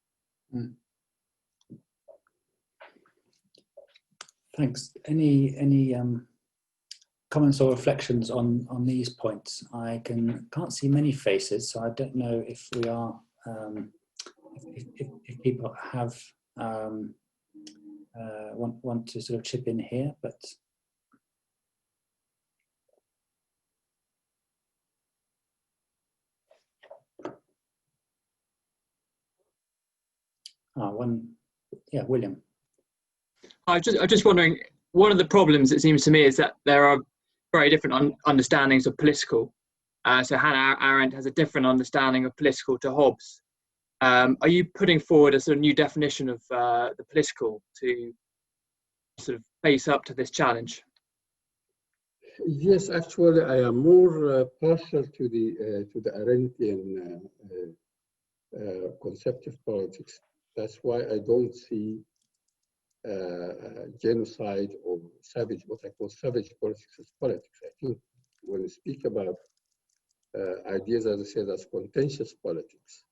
Mm. Thanks. Any comments or reflections on these points? I can't see many faces, so I don't know if we are if people have want to sort of chip in here, but William.
I'm just wondering, one of the problems, it seems to me, is that there are very different understandings of political. So Hannah Arendt has a different understanding of political to Hobbes. Are you putting forward a sort of new definition of the political to sort of face up to this challenge?
Yes, actually, I am more partial to the Arendtian concept of politics. That's why I don't see genocide or what I call savage politics as politics. I think when we speak about ideas, as I said, as contentious politics,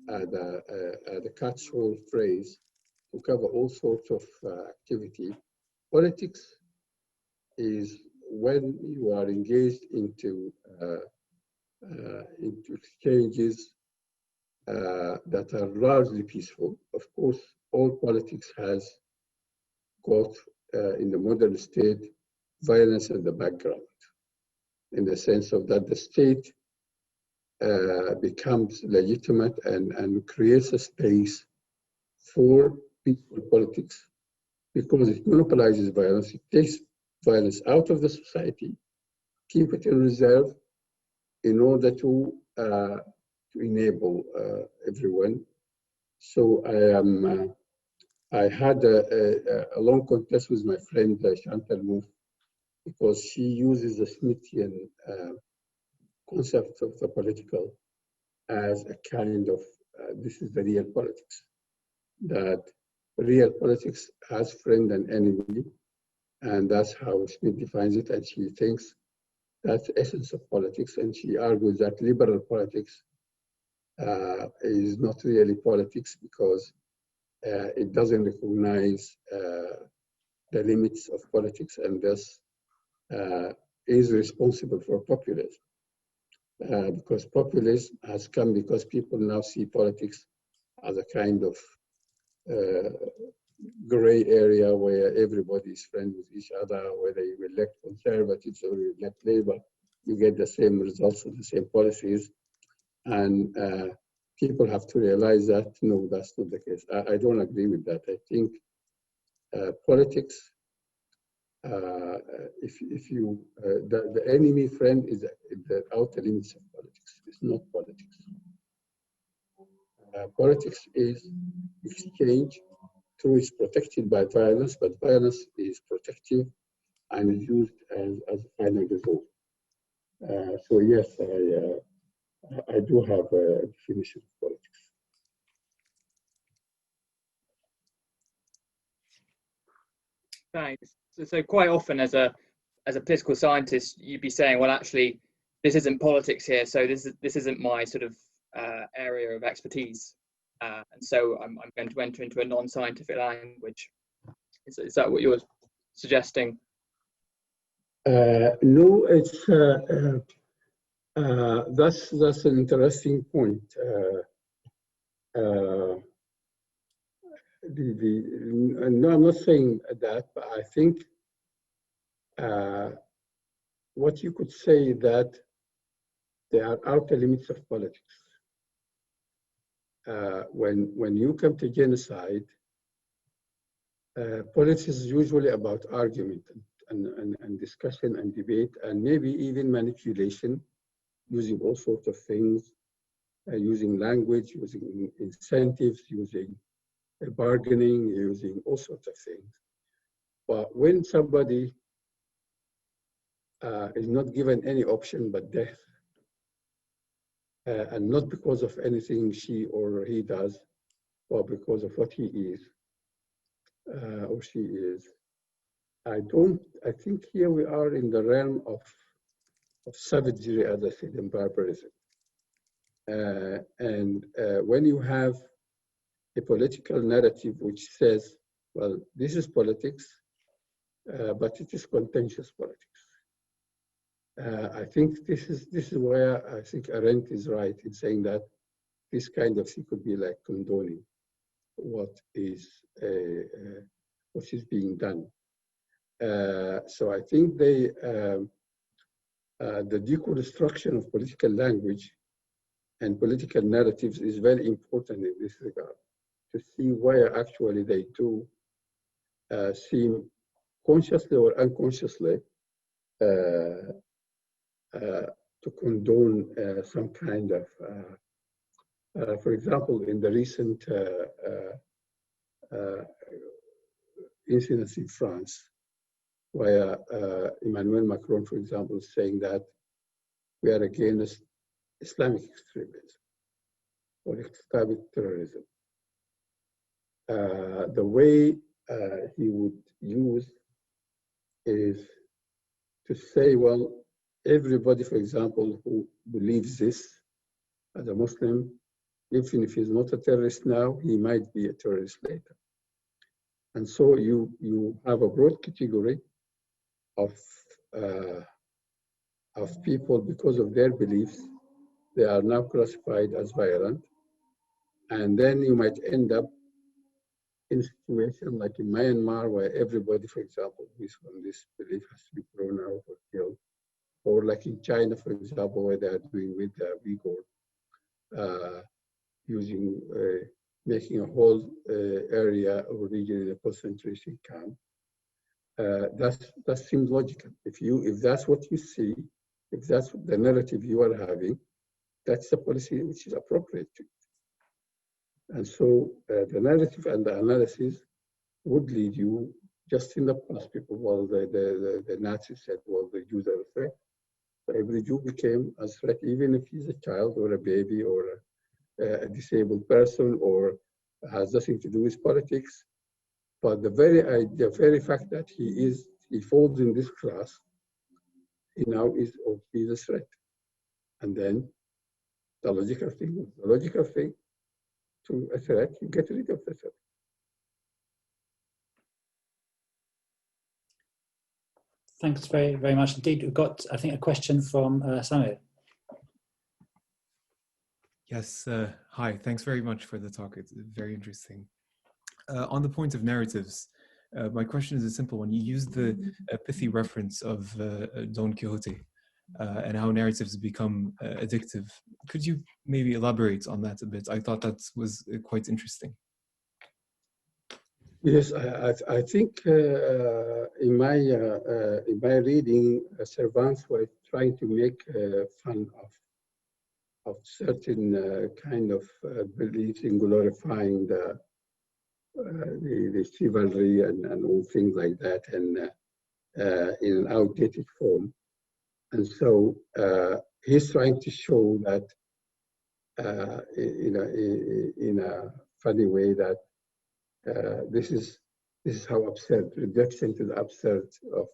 the catch-all phrase to cover all sorts of activity, politics is when you are engaged into exchanges that are largely peaceful. Of course, all politics has got, in the modern state, violence in the background, in the sense of that the state becomes legitimate and creates a space for peaceful politics because it monopolizes violence. It takes violence out of the society, keep it in reserve in order to enable everyone. So I had a long contest with my friend Chantal Mouffe because she uses the Smithian concept of the political as a kind of, this is the real politics, that real politics has friend and enemy, and that's how Smith defines it, and she thinks that's the essence of politics, and she argues that liberal politics is not really politics because it doesn't recognize the limits of politics and thus is responsible for populism. Because populism has come because people now see politics as a kind of gray area where everybody is friends with each other, whether you elect conservatives or you elect Labour, you get the same results with the same policies. And people have to realize that, no, that's not the case. I don't agree with that. I think politics, the enemy friend is the outer limits of politics. It's not politics. Politics is exchange. True, it's protected by violence, but violence is protective and is used as a final result. So yes, I do have a definition of politics.
Thanks. So quite often as a political scientist, you'd be saying, well, actually, this isn't politics here, so this isn't my sort of area of expertise, and so I'm going to enter into a non-scientific language. Is that what you're suggesting?
No, it's that's an interesting point. No, I'm not saying that, but I think what you could say that there are outer limits of politics. When you come to genocide, politics is usually about argument and discussion and debate and maybe even manipulation, using all sorts of things using language, using incentives, using bargaining, using all sorts of things. But when somebody is not given any option but death, and not because of anything she or he does, or because of what he is or she is, I think here we are in the realm of savagery, as I said, and barbarism. And when you have a political narrative which says, well, this is politics, but it is contentious politics. I think this is where I think Arendt is right in saying that this kind of thing could be like condoning what is being done. So I think the deconstruction of political language and political narratives is very important in this regard, to see where actually they do seem consciously or unconsciously to condone some kind of, for example, in the recent incidents in France, where Emmanuel Macron, for example, is saying that we are against Islamic extremism or Islamic terrorism. The way he would use is to say, well, everybody, for example, who believes this as a Muslim, even if he's not a terrorist now, he might be a terrorist later. And so you have a broad category of people, because of their beliefs, they are now classified as violent. And then you might end up in a situation like in Myanmar, where everybody, for example, who is from this belief has to be thrown out or killed. Or like in China, for example, where they are doing with the Uyghur, making a whole area or region in a concentration camp. That seems logical. If that's what you see, if that's the narrative you are having, that's the policy which is appropriate to it. And so the narrative and the analysis would lead you, just in the past, people, well, the Nazis said, well, the Jews are a threat. So every Jew became a threat, even if he's a child or a baby or a disabled person or has nothing to do with politics. But the very fact that he falls in this class, he now is a threat. And then the logical thing to a threat, you get rid of the threat.
Thanks very, very much indeed. We've got, I think, a question from Samir.
Yes, hi, thanks very much for the talk. It's very interesting. On the point of narratives, my question is a simple one. You used the pithy reference of Don Quixote and how narratives become addictive. Could you maybe elaborate on that a bit? I thought that was quite interesting.
Yes, I think in my reading, Cervantes was trying to make fun of certain kind of beliefs in glorifying the chivalry and all things like that, and in an outdated form. And so he's trying to show that in a funny way that this is how absurd, reduction to the absurd of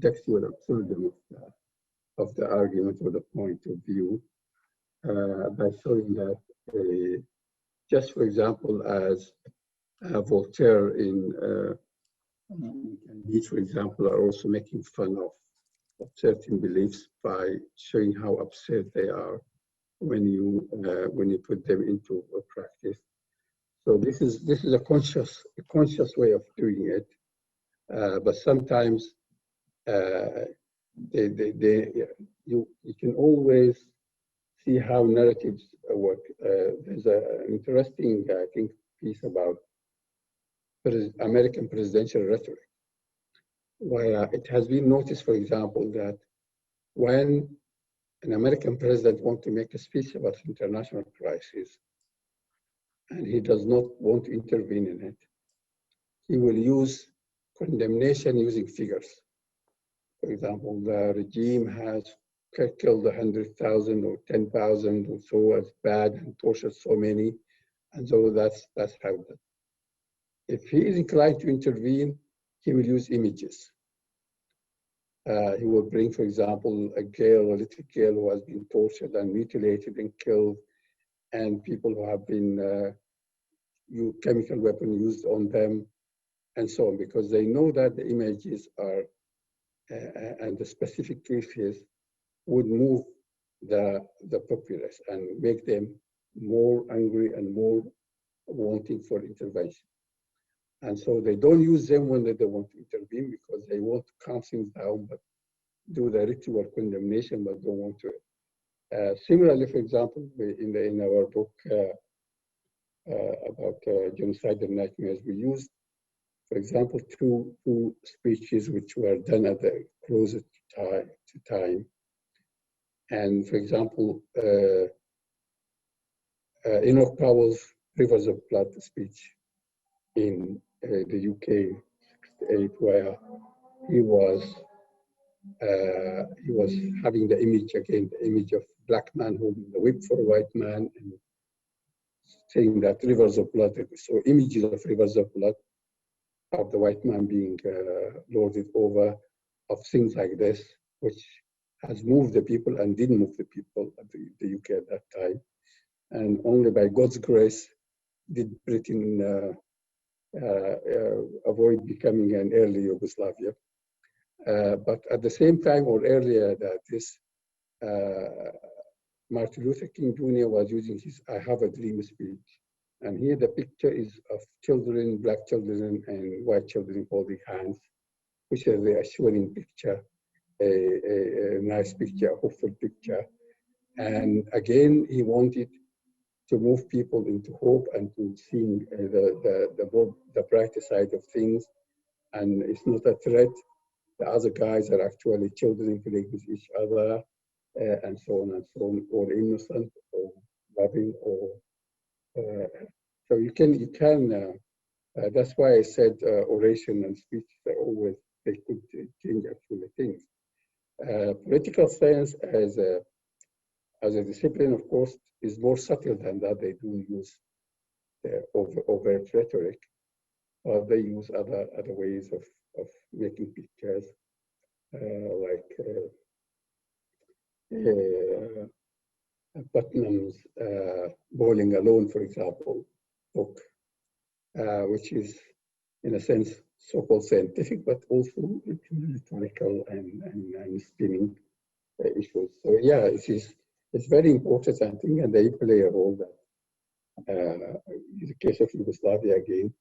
textual absurdum of the argument or the point of view, by showing that just for example, as Voltaire in Nietzsche, for example, are also making fun of certain beliefs by showing how absurd they are when you put them into a practice. So this is a conscious way of doing it, but sometimes you can always see how narratives work. There's an interesting, I think, piece about American presidential rhetoric, where it has been noticed, for example, that when an American president wants to make a speech about international crisis, and he does not want to intervene in it, he will use condemnation using figures. For example, the regime has killed 100,000 or 10,000 or so as bad and tortured so many, and so that's how that. If he is inclined to intervene, he will use images. He will bring, for example, a little girl who has been tortured and mutilated and killed, and people who have been chemical weapons used on them, and so on, because they know that the images are, and the specific cases would move the populace and make them more angry and more wanting for intervention. And so they don't use them when they don't want to intervene, because they want to calm things down, but do the ritual condemnation, but don't want to. Similarly, for example, in our book about genocidal nightmares, we used, for example, two speeches which were done at the closest time. And for example, Enoch Powell's Rivers of Blood speech in the UK, 68, where he was having the image again, the image of black man holding the whip for a white man, and saying that rivers of blood. So images of rivers of blood, of the white man being lorded over, of things like this, which has moved the people and didn't move the people at the UK at that time. And only by God's grace did Britain avoid becoming an early Yugoslavia. But at the same time or earlier that this, Martin Luther King Jr. was using his I Have a Dream speech. And here the picture is of children, black children and white children holding hands, which is a reassuring picture, a nice picture, a hopeful picture. And again, he wanted to move people into hope and to seeing the brighter side of things. And it's not a threat. The other guys are actually children playing with each other, and so on, or innocent, or loving, or so you can. That's why I said oration and speech are always, they could change actually things. Political science as a discipline, of course, is more subtle than that. They do use overt rhetoric, or they use other ways of making pictures, like Putnam's Bowling Alone, for example, book, which is, in a sense, so-called scientific, but also rhetorical and spinning issues. So yeah, it's very important, I think, and they play a role that, in the case of Yugoslavia again,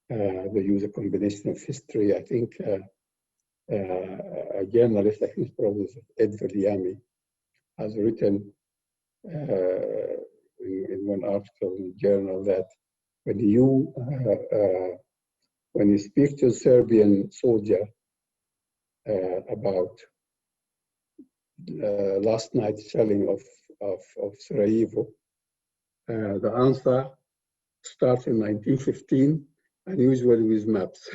they use a combination of history. I think a journalist, I think it's probably Ed Valiami, has written in one article in the journal that when you speak to a Serbian soldier about last night's shelling of Sarajevo, the answer starts in 1915 and usually with maps.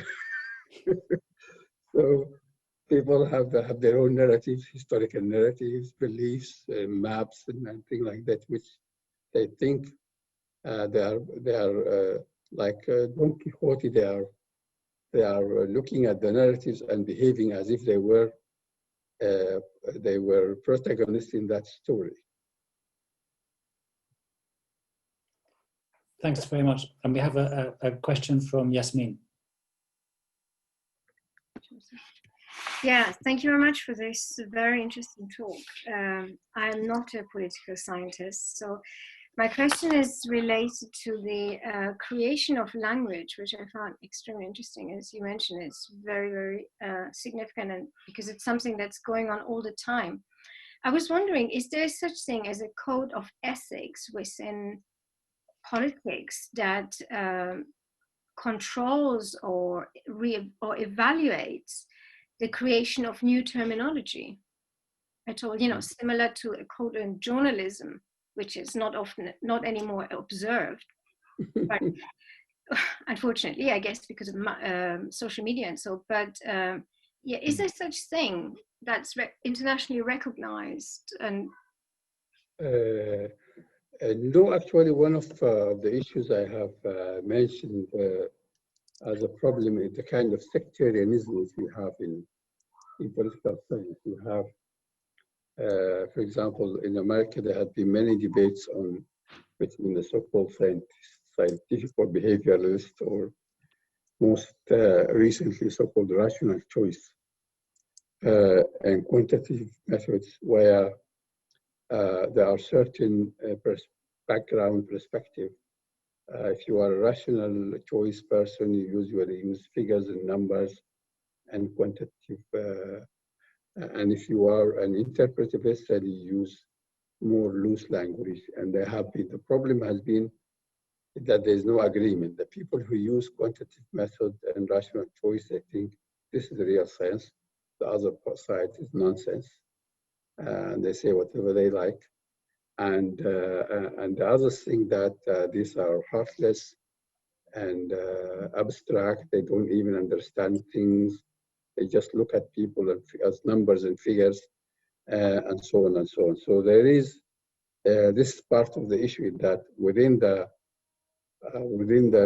So people have their own narratives, historical narratives, beliefs, maps, and things like that, which they think they are like Don Quixote. They are looking at the narratives and behaving as if they were protagonists in that story.
Thanks very much. And we have a question from Yasmin.
Yeah, thank you very much for this very interesting talk. I'm not a political scientist, so my question is related to the creation of language, which I found extremely interesting. As you mentioned, it's very, very significant, and because it's something that's going on all the time. I was wondering, is there such thing as a code of ethics within politics that controls or evaluates the creation of new terminology? at all, you know, similar to a quote in journalism, which is not anymore observed, but unfortunately, I guess because of social media and so, but yeah, is there such thing that's internationally recognized? And
no, actually, one of the issues I have mentioned as a problem is the kind of sectarianism you have in political science. You have, for example, in America, there have been many debates between the so-called scientific or behavioralist, or most recently so-called rational choice and quantitative methods, where there are certain background perspective. If you are a rational choice person, you usually use figures and numbers and quantitative. And if you are an interpretivist, then you use more loose language. And the problem has been that there's no agreement. The people who use quantitative method and rational choice, they think this is real science. The other side is nonsense. And they say whatever they like. And the other thing that these are heartless and abstract. They don't even understand things. They just look at people as numbers and figures, and so on and so on. So there is this part of the issue that within the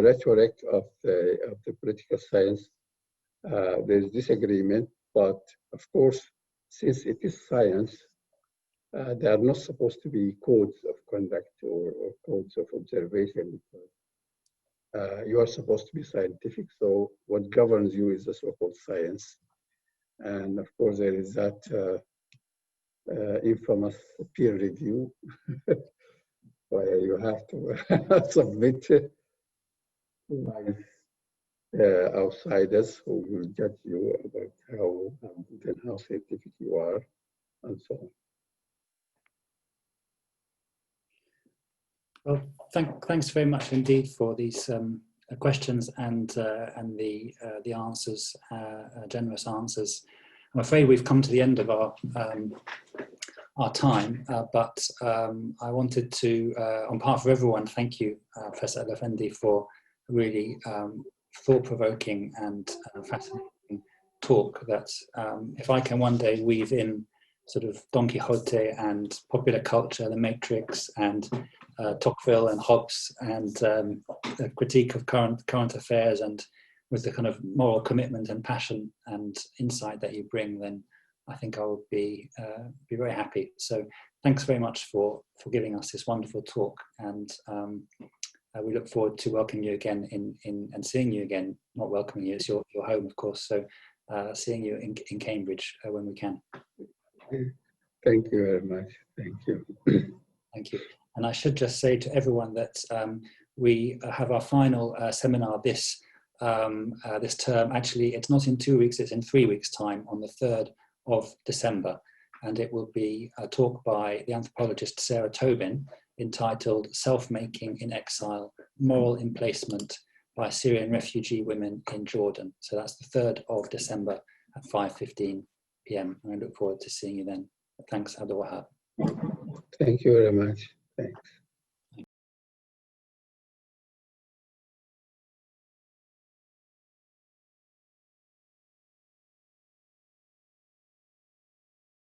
rhetoric of the political science, there's disagreement. But of course, since it is science, they are not supposed to be codes of conduct or codes of observation. You are supposed to be scientific. So what governs you is the so-called science. And of course, there is that infamous peer review where you have to submit by outsiders who will judge you about how good and how scientific you are, and so on.
Well, thanks very much indeed for these questions and the answers, generous answers. I'm afraid we've come to the end of our time, but I wanted to, on behalf of everyone, thank you, Professor El-Affendi, for a really thought-provoking and fascinating talk that, if I can one day weave in sort of Don Quixote and popular culture, The Matrix, and Tocqueville and Hobbes, and a critique of current affairs, and with the kind of moral commitment and passion and insight that you bring, then I think I would be very happy. So thanks very much for giving us this wonderful talk, and we look forward to welcoming you again and seeing you again. Not welcoming you, it's your home, of course. So seeing you in Cambridge when we can.
Thank you very much. Thank you.
Thank you. And I should just say to everyone that we have our final seminar this term. Actually, it's not in 2 weeks, it's in 3 weeks' time, on the 3rd of December. And it will be a talk by the anthropologist Sarah Tobin, entitled Self-Making in Exile, Moral Emplacement by Syrian Refugee Women in Jordan. So that's the 3rd of December at 5:15 p.m. And I look forward to seeing you then. Thanks, Abdelwahab.
Thank you very much. Thanks.